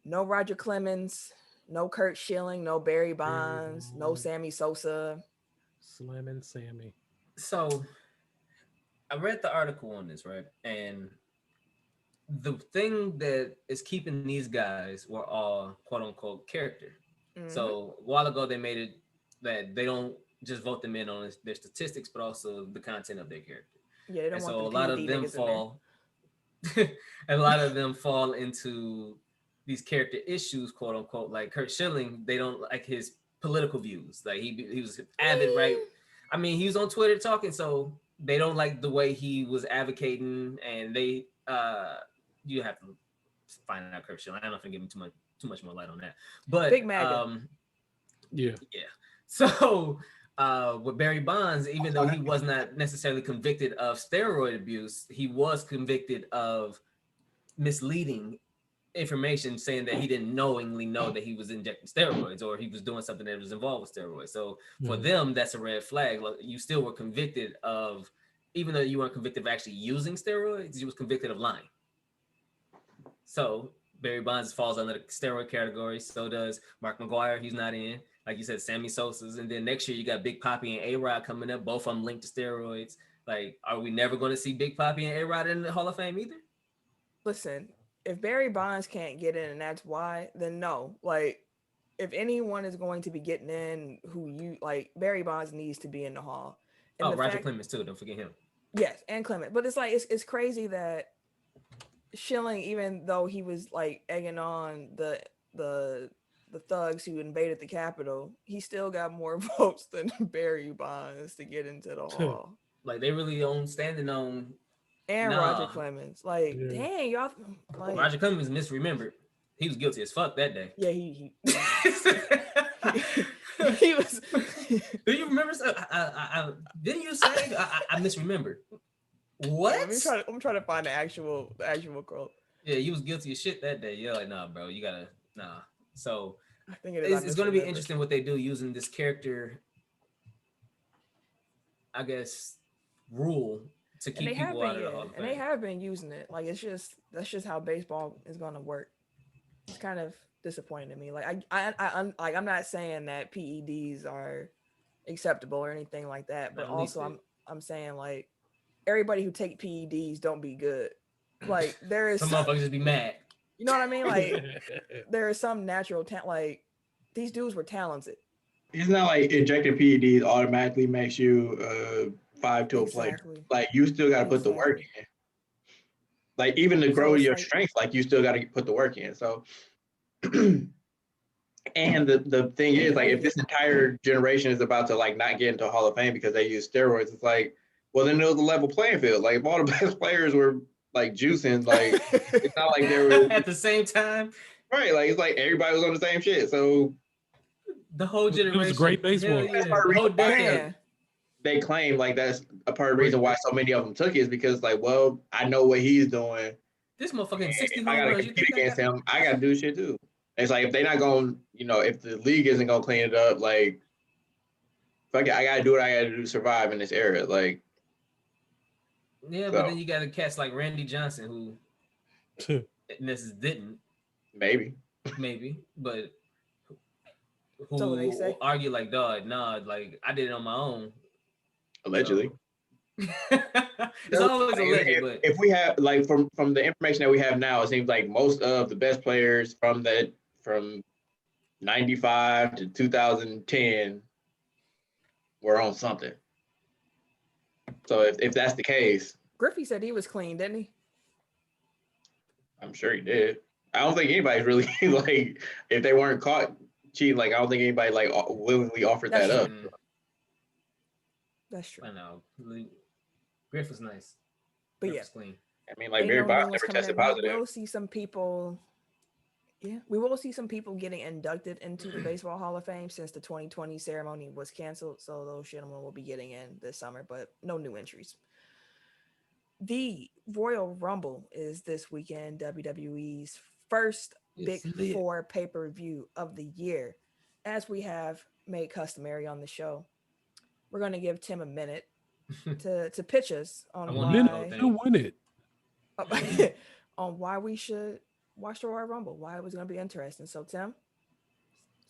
no Roger Clemens, no Kurt Schilling, no Barry Bonds, no Sammy Sosa. Slim Sammy. So I read the article on this, right? And the thing that is keeping these guys were all quote unquote character. Mm-hmm. So a while ago they made it that they don't just vote them in on their statistics, but also the content of their character. Yeah, they don't want so a lot of them fall. A lot of them fall into these character issues, quote unquote. Like Kurt Schilling, they don't like his political views. Like he was avid, right? I mean, he was on Twitter talking, so they don't like the way he was advocating, and they you have to find out Kurt Schilling. I don't know if I'm giving too much more light on that, but Big MAGA. Yeah. So with Barry Bonds, even though he was not necessarily convicted of steroid abuse, he was convicted of misleading information, saying that he didn't knowingly know that he was injecting steroids or he was doing something that was involved with steroids. So for them, that's a red flag. Like, you still were convicted of, even though you weren't convicted of actually using steroids, you was convicted of lying. So Barry Bonds falls under the steroid category. So does Mark McGwire. He's not in. Like you said, Sammy Sosa's. And then next year you got Big Papi and A-Rod coming up. Both of them linked to steroids. Like, are we never going to see Big Papi and A-Rod in the Hall of Fame either? Listen, if Barry Bonds can't get in and that's why, then no. Like, if anyone is going to be getting in who you like, Barry Bonds needs to be in the Hall. And Roger Clemens too. Don't forget him. Yes, and Clement. But it's like, it's crazy that Schilling, even though he was like egging on the thugs who invaded the Capitol, he still got more votes than Barry Bonds to get into the Hall. Like, they really standing on. And Roger Clemens. Like, dang, y'all. Like, Roger Clemens misremembered. He was guilty as fuck that day. Yeah, he he was. Do you remember? Didn't you say I misremembered? What? I'm trying to find the actual quote. Yeah, he was guilty of shit that day. You're like, nah, bro, you gotta nah. So I think it's going to be interesting what they do using this character, I guess, rule to keep people out of the Hall of Fame. And they have been using it. Like, that's just how baseball is going to work. It's kind of disappointing to me. Like, I'm not saying that PEDs are acceptable or anything like that, but also I'm saying, like, everybody who take PEDs don't be good. Like, there is some motherfuckers just be mad. You know what I mean? Like, there is some natural talent. Like, these dudes were talented. It's not like injecting PEDs automatically makes you 5-tool player. Like, you still got to put the work in. Like, even to grow your strength, like, you still got to put the work in. So, and the thing is, like, if this entire generation is about to, like, not get into Hall of Fame because they use steroids, it's like, well, then it was a level playing field. Like, if all the best players were, like, juicing, like, it's not like they were at the same time. Right. Like, it's like everybody was on the same shit. So the whole generation. It was great baseball. They claim, like, that's a part of the reason why so many of them took it is because, like, well, I know what he's doing. This motherfucker 60 I got to compete against him. I got to do shit too. It's like, if they're not going, if the league isn't going to clean it up, like, fuck it, I got to do what I got to do to survive in this era. Like, yeah, but then you got to catch like Randy Johnson, who didn't. Maybe, but who argue like, dog, nah, like, I did it on my own. Allegedly. It's always alleged, but if we have, like, from the information that we have now, it seems like most of the best players from 95 to 2010 were on something. So if that's the case, Griffey said he was clean, didn't he? I'm sure he did. I don't think anybody's really like, if they weren't caught cheating, like, I don't think anybody like willingly offered that up. That's true. I know. Griff was nice. But Griff was clean. I mean, like, Barry Bonds never tested positive. We will see some people. Yeah, we will see some people getting inducted into the Baseball Hall of Fame since the 2020 ceremony was canceled. So those gentlemen will be getting in this summer, but no new entries. The Royal Rumble is this weekend, WWE's first Big Four pay-per-view of the year. As we have made customary on the show, we're going to give Tim a minute to pitch us on why we should watch the Royal Rumble, why it was going to be interesting. So, Tim,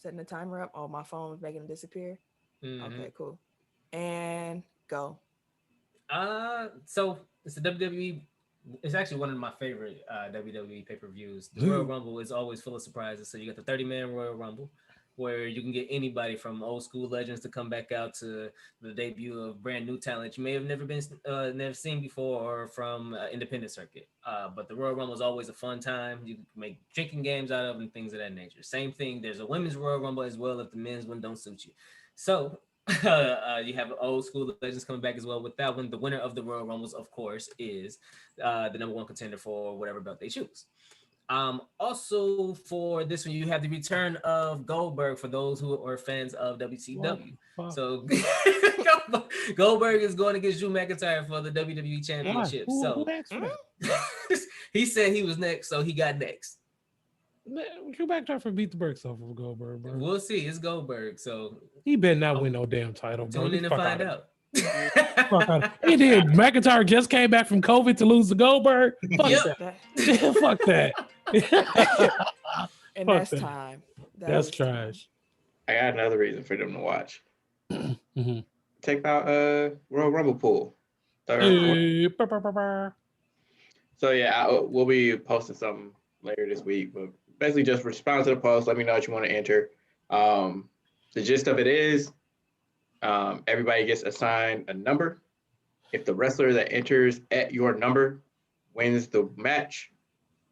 setting the timer up. Oh, my phone was making it disappear. Okay, cool. And go. So it's the WWE. It's actually one of my favorite WWE pay-per-views. The Royal Rumble is always full of surprises. So you got the 30-man Royal Rumble, where you can get anybody from old school legends to come back out to the debut of brand new talent you may have never seen before, or from independent circuit. But the Royal Rumble is always a fun time. You can make drinking games out of and things of that nature. Same thing. There's a women's Royal Rumble as well if the men's one don't suit you. So you have old school legends coming back as well with that one. The winner of the Royal Rumbles, of course, is the number one contender for whatever belt they choose. Also for this one, you have the return of Goldberg for those who are fans of WCW. So Goldberg is going against Drew McIntyre for the WWE Championship. Who asked for that? He said he was next, so he got next. Drew McIntyre beat the brakes off of Goldberg, bro. We'll see. It's Goldberg, so he better not win no damn title, bro. Tune in and find out. He did. McIntyre just came back from COVID to lose to Goldberg. Fuck that. Fuck that. And that's time. That's trash. I got another reason for them to watch. Check out Royal Rumble pool. So yeah, we'll be posting something later this week, but basically just respond to the post. Let me know what you want to enter. The gist of it is everybody gets assigned a number. If the wrestler that enters at your number wins the match,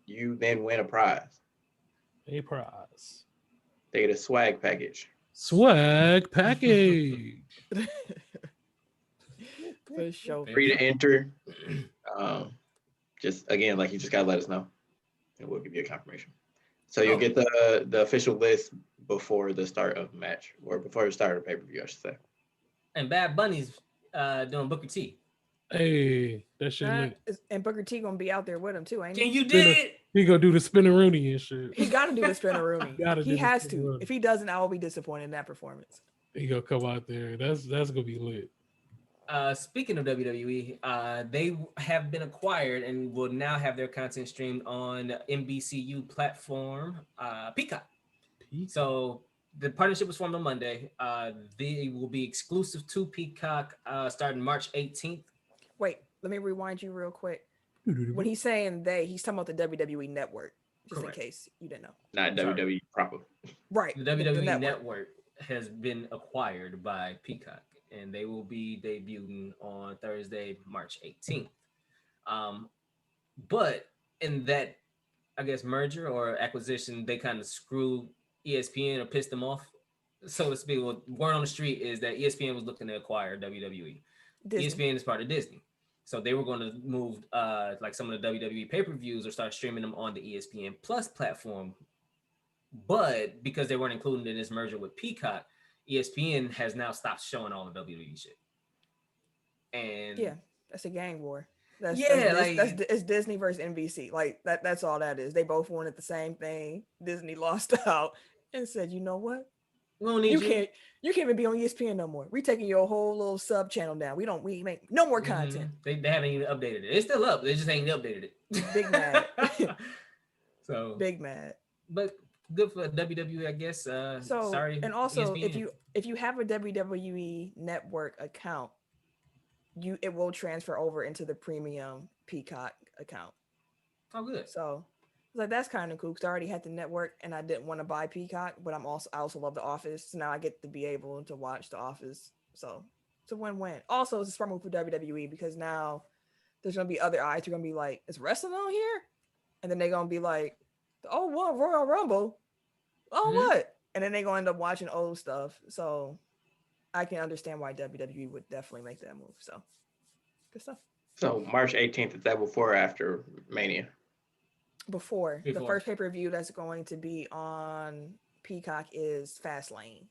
you then win a prize. A prize. They get a swag package. Swag package. For sure. Free to enter. Just again, like you just gotta let us know, and we'll give you a confirmation. So you'll get the official list before the start of the match, or before the start of the pay-per-view, I should say. And Bad Bunny's doing Booker T. Hey, that shit lit. And Booker T gonna be out there with him too, ain't he? Can you did it? He gonna do the spinneroonie and shit. He gotta do the spinneroonie. He has to. spinneroonie. If he doesn't, I will be disappointed in that performance. He gonna come out there. That's gonna be lit. Speaking of WWE, they have been acquired and will now have their content streamed on NBCU platform, Peacock. So the partnership was formed on Monday. They will be exclusive to Peacock starting March 18th. Wait, let me rewind you real quick. When he's saying they, he's talking about the WWE network, just Correct. in case you didn't know. Not WWE proper. Right. The WWE network has been acquired by Peacock, and they will be debuting on Thursday, March 18th. But in that, I guess, merger or acquisition, they kind of screwed ESPN or pissed them off, so to speak. Well, word on the street is that ESPN was looking to acquire WWE. Disney. ESPN is part of Disney. So they were going to move like some of the WWE pay-per-views or start streaming them on the ESPN Plus platform. But because they weren't included in this merger with Peacock, ESPN has now stopped showing all the WWE shit. And yeah, that's a gang war. That's it's Disney versus NBC. Like that's all that is. They both wanted the same thing. Disney lost out and said, you know what? We don't need you can't even be on ESPN no more. We taking your whole little sub channel down. We make no more content. They haven't even updated it. It's still up. They just ain't updated it. Big mad. So big mad. But good for WWE, I guess. Sorry. And also, ESPN. if you have a WWE network account, it will transfer over into the premium Peacock account. Oh, good. So like that's kind of cool because I already had the network and I didn't want to buy Peacock, but I also love The Office. So now I get to be able to watch The Office. So it's a win-win. Also, it's a smart move for WWE because now there's gonna be other eyes who are gonna be like, is wrestling on here? And then they're gonna be like, oh, what, Royal Rumble? Oh, what? And then they're gonna end up watching old stuff. So I can understand why WWE would definitely make that move. So good stuff. So March 18th, is that before or after Mania? Before. The first pay-per-view that's going to be on Peacock is Fastlane.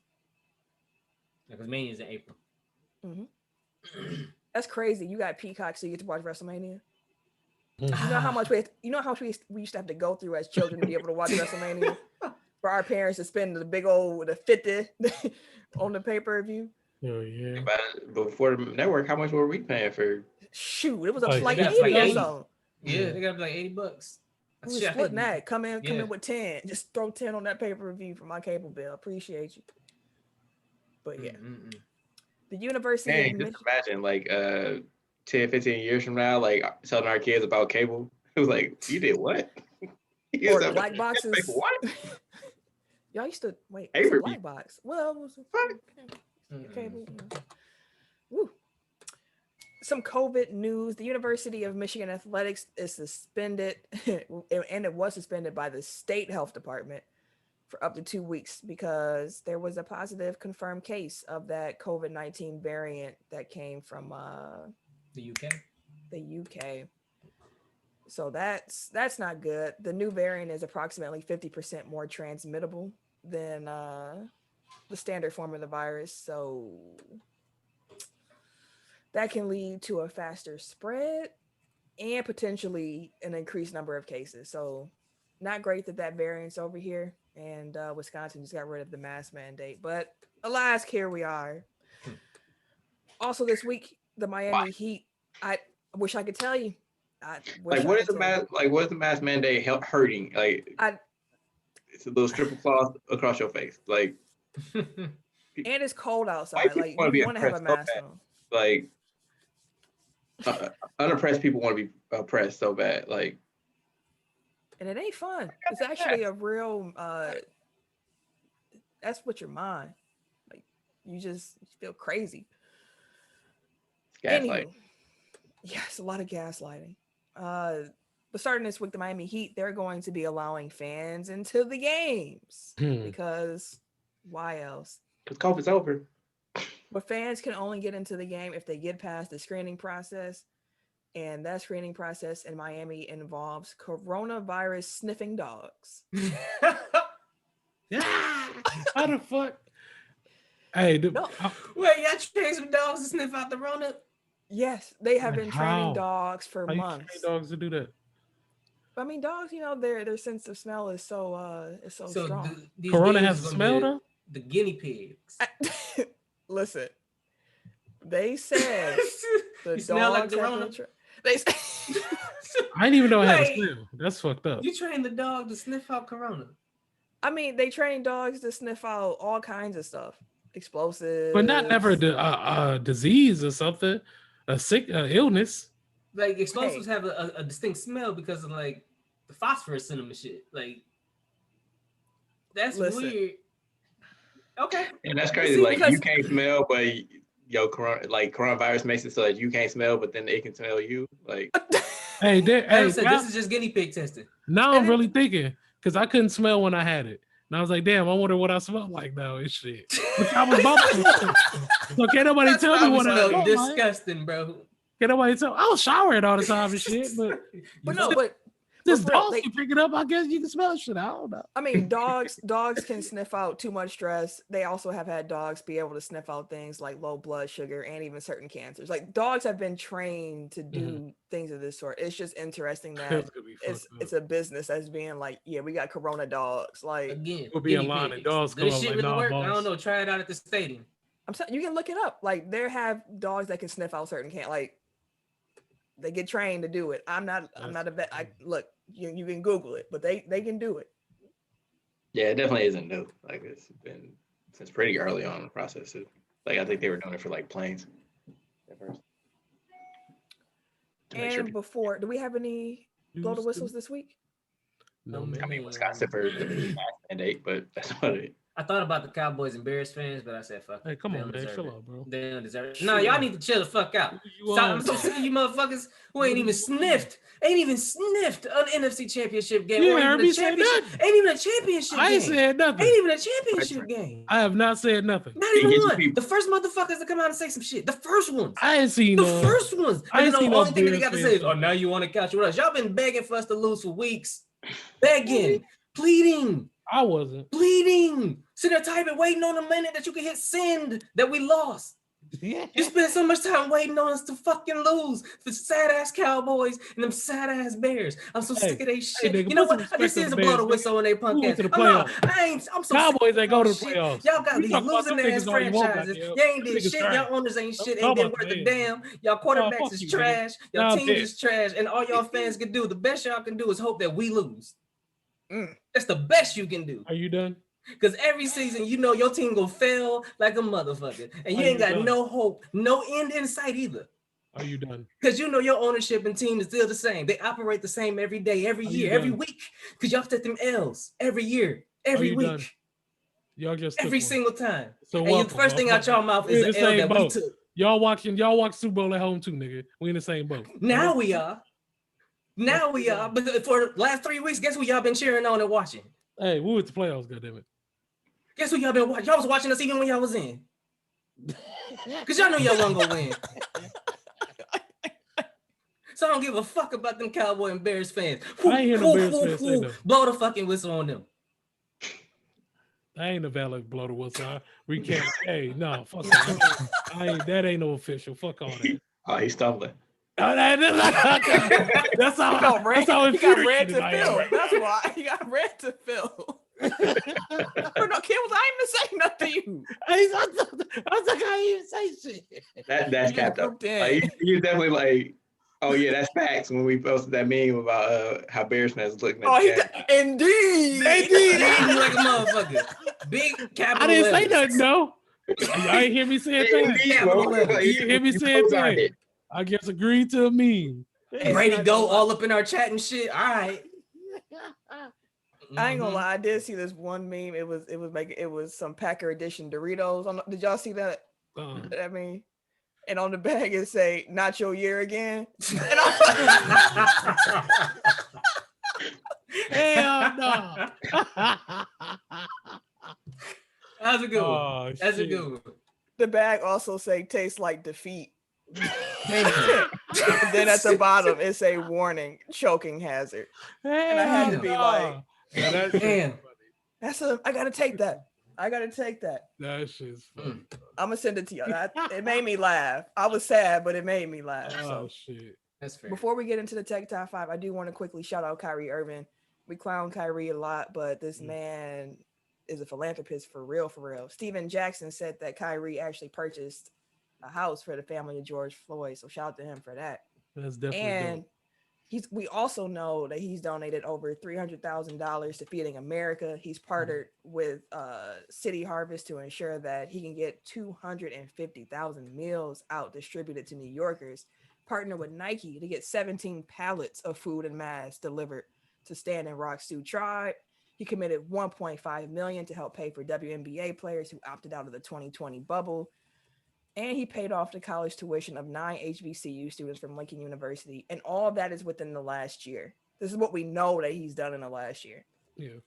Because Mania's in April. Mm-hmm. That's crazy. You got Peacock, so you get to watch WrestleMania. You know how much we used to have to go through as children to be able to watch WrestleMania for our parents to spend the big old 50 on the pay-per-view. Oh yeah. But before the network, how much were we paying for? Shoot, it was like 80 or so. Yeah, they got like $80. We were splitting that. Come in with 10. Just throw 10 on that pay-per-view for my cable bill. Appreciate you. But yeah. The University of just imagine like 10, 15 years from now, like telling our kids about cable. It was like, you did what? Or the black boxes. What? Y'all used to wait. Black box. Well, it was cable. Woo. Some COVID news. The University of Michigan Athletics is suspended, and it was suspended by the state health department for up to 2 weeks because there was a positive confirmed case of that COVID-19 variant that came from the UK. The UK. So that's not good. The new variant is approximately 50% more transmittable than the standard form of the virus. So that can lead to a faster spread and potentially an increased number of cases. So not great that variant's over here. And Wisconsin just got rid of the mask mandate. But alas, here we are. Also this week, the Miami Heat. I wish I could tell you. What is the mask mandate hurting? It's a little strip of cloth across your face. Like, and it's cold outside. Like, you want to have a mask on. Like, unoppressed people want to be oppressed so bad. Like, and it ain't fun. It's actually a real. That's what your mind. Like, you just feel crazy. Gaslight. Yes, a lot of gaslighting. But starting this week, the Miami Heat, they're going to be allowing fans into the games because why else? Because COVID's over. But fans can only get into the game if they get past the screening process. And that screening process in Miami involves coronavirus sniffing dogs. How the fuck? Hey, wait, y'all train some dogs to sniff out the Rona? Yes, they have been training dogs for months. You train dogs to do that? I mean, dogs, their sense of smell is so strong. Corona has a smell though? The guinea pigs. Listen, they said the smell like dogs the have Rona? They I didn't even know it had a smell. That's fucked up. You train the dog to sniff out Corona. I mean, they train dogs to sniff out all kinds of stuff, explosives, but not never a disease or something, a sick illness. Like explosives have a distinct smell because of like the phosphorus in them and shit. Like that's weird. Okay, and that's crazy. Like you can't smell, but coronavirus makes it so that you can't smell, but then they can smell you. Like, this is just guinea pig testing. Now I'm really thinking because I couldn't smell when I had it. And I was like, damn, I wonder what I smell like now and shit. But I was bumping. So can't nobody tell me what I smell disgusting, like. Bro. Can't nobody tell? I'll shower it all the time and shit. But this dogs can pick it up. I guess you can smell shit. I don't know. I mean, dogs can sniff out too much stress. They also have had dogs be able to sniff out things like low blood sugar and even certain cancers. Like dogs have been trained to do things of this sort. It's just interesting that it's a business as being like, yeah, we got Corona dogs. Like again, we'll be in line and dogs come this shit like, really nah, work. boss. I don't know. Try it out at the stadium. You can look it up. Like there have dogs that can sniff out certain they get trained to do it. I'm not a vet. Look, you can Google it, but they can do it. Yeah, it definitely isn't new. Like it's been since pretty early on in the process too. Like I think they were doing it for like planes at first. And before, do we have any blow the whistles this week? No, man. I mean, Wisconsin for the mandate, but that's about it. I thought about the Cowboys and Bears fans, but I said, fuck it. Hey, come on, man. Chill out, bro. They don't deserve it. No, y'all need to chill the fuck out. I'm so sick of you motherfuckers who ain't even sniffed an NFC Championship game. You ain't heard even me a say championship. nothing. Ain't even a championship I ain't game. said nothing. Ain't even a championship game. I have not said nothing. Not even one. The first motherfuckers to come out and say some shit. The first ones. I ain't seen the first ones. And then the only thing they got to say is, oh, now you want to catch with us. Y'all been begging for us to lose for weeks. Begging. Pleading. I wasn't. Bleeding. Sitting there typing, waiting on a minute that you can hit send that we lost. Yeah. You spend so much time waiting on us to fucking lose for sad ass Cowboys and them sad ass Bears. I'm so sick of they shit. Nigga, you know what? I just see a blow the whistle when they punk ass. I'm so Cowboys ain't go to the shit. playoffs. Y'all got these losing ass franchises. Y'all ain't did shit. Y'all owners ain't shit. Ain't been worth a damn. Y'all quarterbacks is trash. Y'all teams is trash. And all y'all fans can do, the best y'all can do is hope that we lose. That's the best you can do. Are you done? Because every season, you know your team gonna fail like a motherfucker. And you ain't got no hope, no end in sight either. Are you done? Because you know your ownership and team is still the same. They operate the same every day, every year, every week. Because y'all take them L's every year, every week. Done? Y'all just every single time. So and the first thing out your mouth is an L that we took. Y'all watch Super Bowl at home too, nigga. We in the same boat. Now we are. Now we are. But for the last 3 weeks, guess who y'all been cheering on and watching? Hey, we went to playoffs, goddammit. Guess who y'all been watching? Y'all was watching us even when y'all was in. Because y'all knew y'all wasn't going to win. So So I don't give a fuck about them Cowboy and Bears fans. I ain't hear no Bears fans say that. Blow the fucking whistle on them. I ain't a valid blow the whistle. We can't. Hey, no, fuck that. That ain't no official. Fuck all that. Oh, he's stumbling. That's how. He got red, That's how he got red infuriated to I fill. am. That's why he got red to fill. No, Kim was I even say nothing to you. I was like, I didn't even say shit. That's You capped up. grouped in. Like, you definitely like, oh yeah, that's facts. When we posted that meme about how Bears fans looking at Oh, the he game. indeed. They did like a motherfucker. Big capital. I didn't say letters. nothing, no. Y'all ain't hear me say a thing. Capital letters. You hear me say a thing. I guess agree to a meme. Brady go all up in our chat and shit. All right. I ain't gonna lie, I did see this one meme. It was some Packer edition Doritos. Did y'all see that? I mean, and on the bag it say Nacho year again. And hell no. That's a good one. Oh, That's shit. a good one. the bag also say tastes like defeat. And then at the bottom it say warning, choking hazard. And I had to be like, Damn. I gotta take that. I gotta take that. That shit's funny. I'm gonna send it to you. It made me laugh. I was sad, but it made me laugh. Oh So shit. That's fair. before we get into the Tech Top 5, I do want to quickly shout out Kyrie Irving. We clown Kyrie a lot, but this man is a philanthropist for real, for real. Steven Jackson said that Kyrie actually purchased a house for the family of George Floyd. So shout out to him for that. That's definitely And dope. we also know that he's donated over $300,000 to Feeding America. He's partnered with City Harvest to ensure that he can get 250,000 meals out distributed to New Yorkers. Partnered with Nike to get 17 pallets of food and masks delivered to Standing Rock Sioux Tribe. He committed $1.5 million to help pay for WNBA players who opted out of the 2020 bubble. And he paid off the college tuition of 9 HBCU students from Lincoln University. And all of that is within the last year. This is what we know that he's done in the last year. Yeah.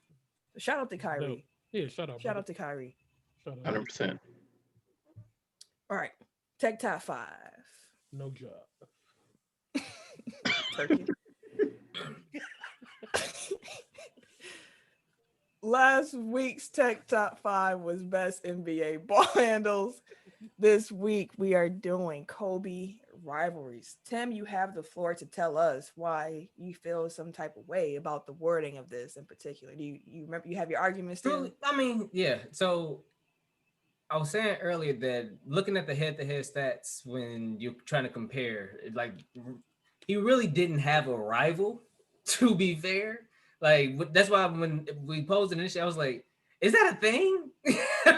So shout out to Kyrie. Dope. Yeah, shut up. Shout out to Kyrie. Shut up. 100%. All right. Tech Top 5. No job. Turkey. Last week's Tech Top 5 was best NBA ball handles. This week we are doing Kobe rivalries. Tim, you have the floor to tell us why you feel some type of way about the wording of this in particular. Do you remember you have your arguments still? I mean, yeah. So I was saying earlier that looking at the head-to-head stats when you're trying to compare, like he really didn't have a rival, to be fair. Like that's why when we posed it initially, I was like, is that a thing?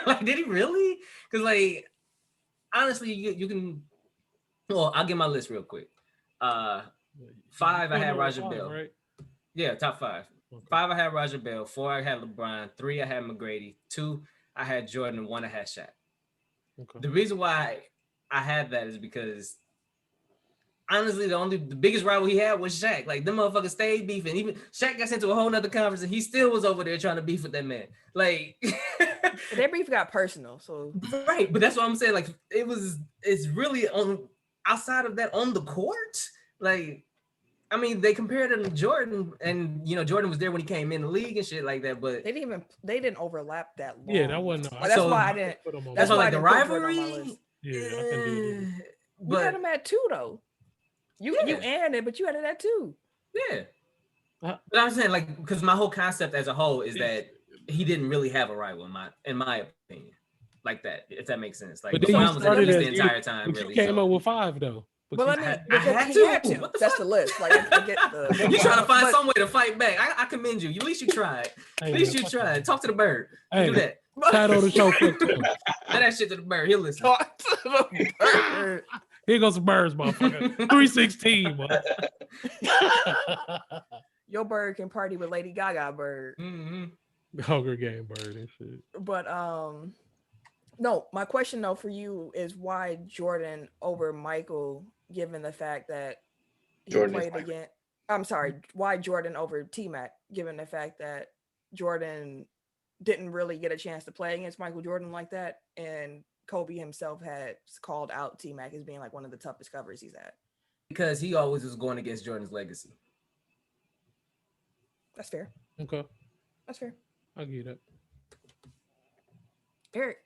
Like, did he really? Because like honestly, you can. Well, I'll get my list real quick. 5, I had Roger Bell. Right? Yeah, top 5. Okay. 5, I had Roger Bell. 4, I had LeBron. 3, I had McGrady. 2, I had Jordan. And 1, I had Shaq. Okay. The reason why I had that is because honestly, the biggest rival he had was Shaq. Like, them motherfuckers stayed beefing. Even Shaq got sent to a whole nother conference and he still was over there trying to beef with that man. Like, Their beef got personal. So right, but that's what I'm saying. Like, it's really on outside of that on the court. Like, I mean, they compared him to Jordan, and Jordan was there when he came in the league and shit like that. But they didn't overlap that long. Yeah, that wasn't. Like, that's why I didn't. That's why, like, the I didn't put Jordan on my rivalry. list. Yeah, I can do that. You had him at 2 though. You and it, but you had it at 2. Yeah. But I'm saying, like, because my whole concept as a whole is that he didn't really have a rival in my opinion, like that. If that makes sense. Like, But then LeBron you was started the as entire time. But Really, you came up with 5 though. Well, I mean, I had he to. had to. What the That's fuck? the list. Like, I get the. You're trying to find some way to fight back. I commend you. At least you tried. At least you tried. Talk to the bird. Do that. Title the show quick too. Let that shit to the bird. He'll listen. Talk to the bird. Here goes some birds, motherfucker. 316, Your bird can party with Lady Gaga bird. Mm-hmm. Hunger Game bird and shit. But no, my question though for you is why Jordan over Michael, given the fact that he played again. I'm sorry, why Jordan over T-Mac, given the fact that Jordan didn't really get a chance to play against Michael Jordan like that, and Kobe himself had called out T-Mac as being like one of the toughest covers he's had. because he always was going against Jordan's legacy. That's fair. Okay, That's fair. I get it. Eric.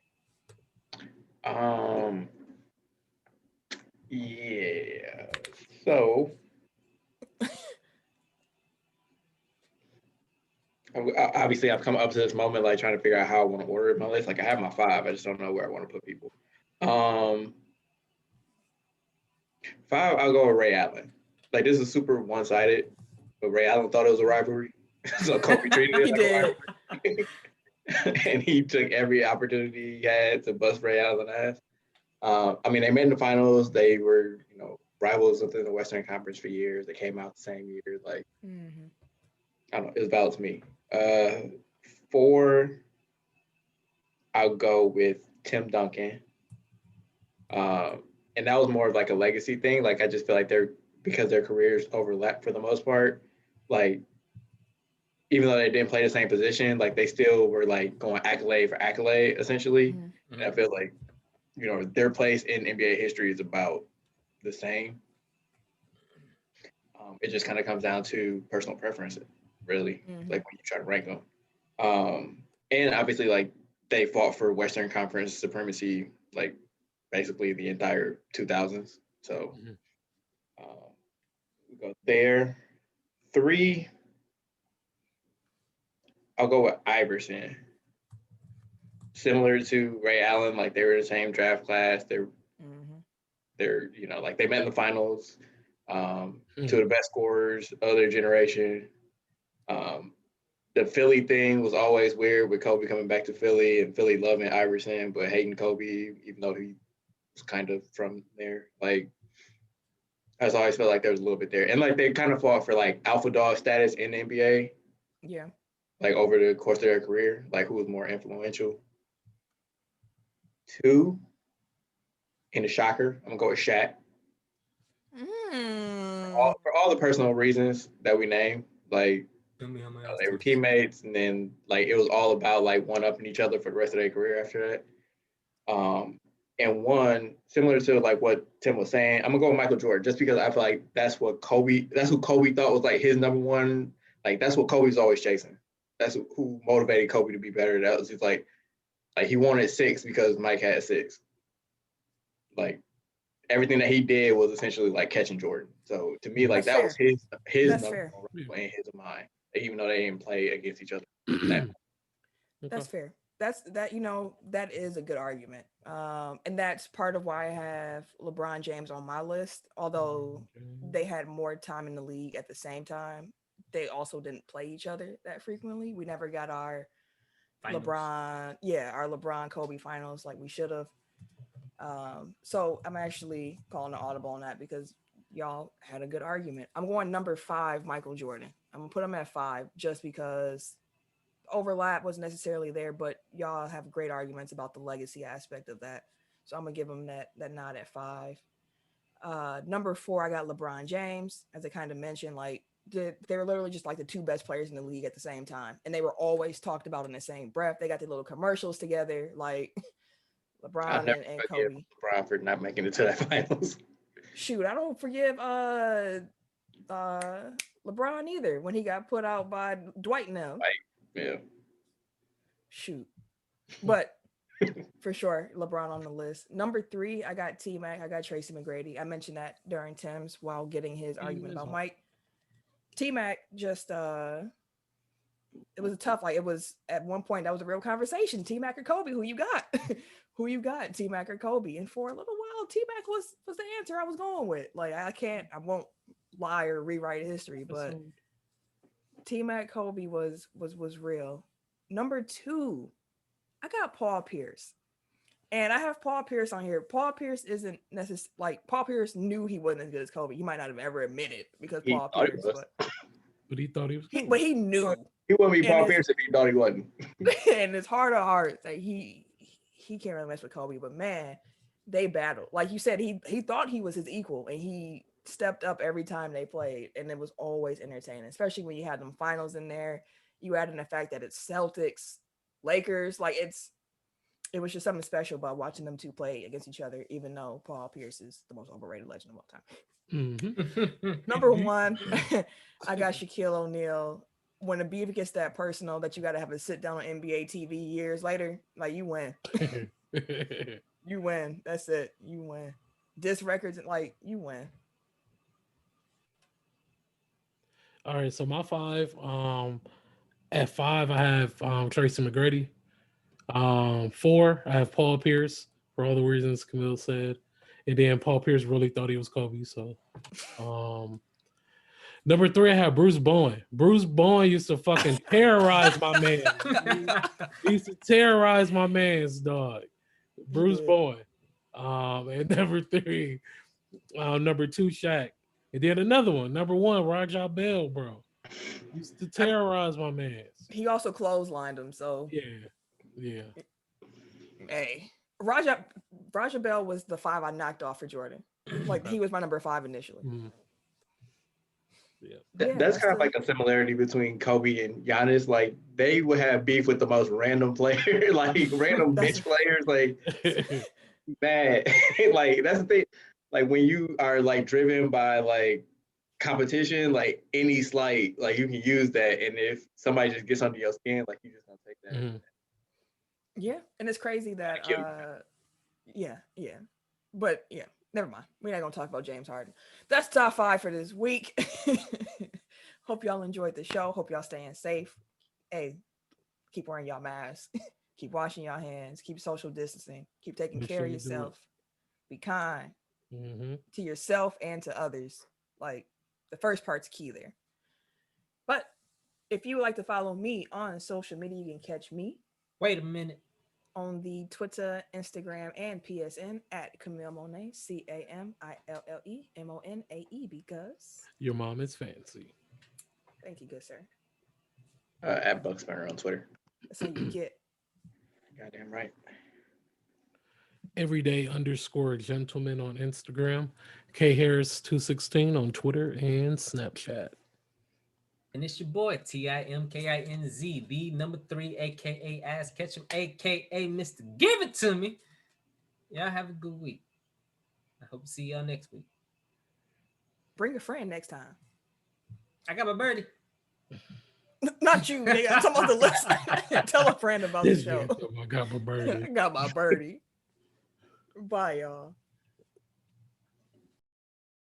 Yeah. So obviously I've come up to this moment like trying to figure out how I want to order my list. Like I have my 5, I just don't know where I want to put people. 5, I'll go with Ray Allen. Like this is super one-sided, but Ray Allen thought it was a rivalry, so Kobe treated it He like did. a rivalry. And he took every opportunity he had to bust Ray Allen ass. I mean, they met in the finals. They were, rivals within the Western Conference for years. They came out the same year. Like, I don't know. It was valid to me. 4, I'll go with Tim Duncan. And that was more of like a legacy thing. Like, I just feel like because their careers overlap for the most part, like, even though they didn't play the same position, like they still were like going accolade for accolade, essentially. Mm-hmm. And I feel like, their place in NBA history is about the same. It just kind of comes down to personal preference, really, like when you try to rank them. And obviously, like they fought for Western Conference supremacy, like basically the entire 2000s. So we go there. 3, I'll go with Iverson. Similar to Ray Allen, like they were the same draft class. They're like they met in the finals. 2 of the best scorers of their generation. The Philly thing was always weird with Kobe coming back to Philly and Philly loving Iverson but hating Kobe, even though he was kind of from there. Like I just always felt like there was a little bit there. And like they kind of fought for like alpha dog status in the NBA. Yeah. Like over the course of their career, like who was more influential. 2, in the shocker, I'm gonna go with Shaq. For all the personal reasons that we named, like they were teammates, and then like it was all about like one-upping each other for the rest of their career after that. And 1, similar to like what Tim was saying, I'm gonna go with Michael Jordan just because I feel like that's who Kobe thought was like his number one. Like that's what Kobe's always chasing. That's who motivated Kobe to be better. That was just like he wanted 6 because Mike had 6. Like everything that he did was essentially like catching Jordan. So to me, like That's that fair. was his That's number fair. one in his mind, even though they didn't play against each other. That's fair. That is a good argument. And that's part of why I have LeBron James on my list. Although they had more time in the league at the same time, they also didn't play each other that frequently. We never got our Finals. our LeBron Kobe finals like we should have. So I'm actually calling an audible on that because y'all had a good argument. I'm going number 5, Michael Jordan. I'm gonna put him at 5 just because overlap wasn't necessarily there, but y'all have great arguments about the legacy aspect of that. So I'm gonna give him that nod at 5. Number 4, I got LeBron James. As I kind of mentioned, like they were literally just like the 2 best players in the league at the same time, and they were always talked about in the same breath. They got the little commercials together, like LeBron and Kobe. LeBron for not making it to that finals. Shoot, I don't forgive LeBron either when he got put out by Dwight and them. Yeah. Shoot. But for sure, LeBron on the list. Number 3, I got T-Mac. I got Tracy McGrady. I mentioned that during Tim's while getting his argument about Mike. T-Mac just it was a tough, like it was at one point that was a real conversation. T-Mac or Kobe, who you got? Who you got? T-Mac or Kobe? And for a little while, T-Mac was the answer I was going with. Like I won't lie or rewrite history, but T-Mac Kobe was real. Number 2, I got Paul Pierce. And I have Paul Pierce on here. Paul Pierce isn't necessarily like Paul Pierce knew he wasn't as good as Kobe. He might not have ever admitted because Paul Pierce, but he thought he was good. But he knew. He wouldn't be Paul Pierce if he thought he wasn't. And it's heart of hearts that he can't really mess with Kobe, but man, they battled. Like you said, he thought he was his equal, and he stepped up every time they played, and it was always entertaining, especially when you had them finals in there. You add in the fact that it's Celtics, Lakers, like it was just something special about watching them two play against each other, even though Paul Pierce is the most overrated legend of all time. Number one, I got Shaquille O'Neal. When the beef gets that personal that you got to have a sit down on NBA TV years later, like you win. You win. That's it. You win. Disc records, like you win. All right, so my 5. At 5, I have Tracy McGrady. 4, I have Paul Pierce for all the reasons Camille said, and then Paul Pierce really thought he was Kobe. So, number 3, I have Bruce Bowen. Bruce Bowen used to fucking terrorize my man. He used to terrorize my man's dog. Bruce Bowen. And number 3, number 2, Shaq. And then another one, number 1, Raja Bell, bro. Used to terrorize my man. He also clotheslined him, so yeah. Hey, Raja Bell was the 5 I knocked off for Jordan. Like he was my number 5 initially. Yeah. That's kind of like a similarity between Kobe and Giannis. Like they would have beef with the most random player, like random bitch players, like bad. Like that's the thing. Like when you are like driven by like competition, like any slight, like you can use that. And if somebody just gets under your skin, like you just gonna take that. Yeah, and it's crazy that but yeah, never mind. We're not gonna talk about James Harden. That's top 5 for this week. Hope y'all enjoyed the show. Hope y'all staying safe. Hey, keep wearing y'all masks. Keep washing y'all hands. Keep social distancing. Keep taking care of yourself. Be kind to yourself and to others. Like the first part's key there. But if you would like to follow me on social media, you can catch me. Wait a minute. On the Twitter, Instagram, and PSN at Camille Monet, CAMILLEMONAE, because your mom is fancy. Thank you, good sir. At Bucksburner on Twitter. That's how you get. Goddamn right. Everyday_gentleman on Instagram. K Harris 216 on Twitter and Snapchat. And it's your boy, TIMKINZ, the number 3, aka Ass Ketchum, aka Mr. Give It To Me. Y'all have a good week. I hope to see y'all next week. Bring a friend next time. I got my birdie. Not you, nigga. I'm talking about the listener. Tell a friend about the show. I got my birdie. I got my birdie. Bye, y'all.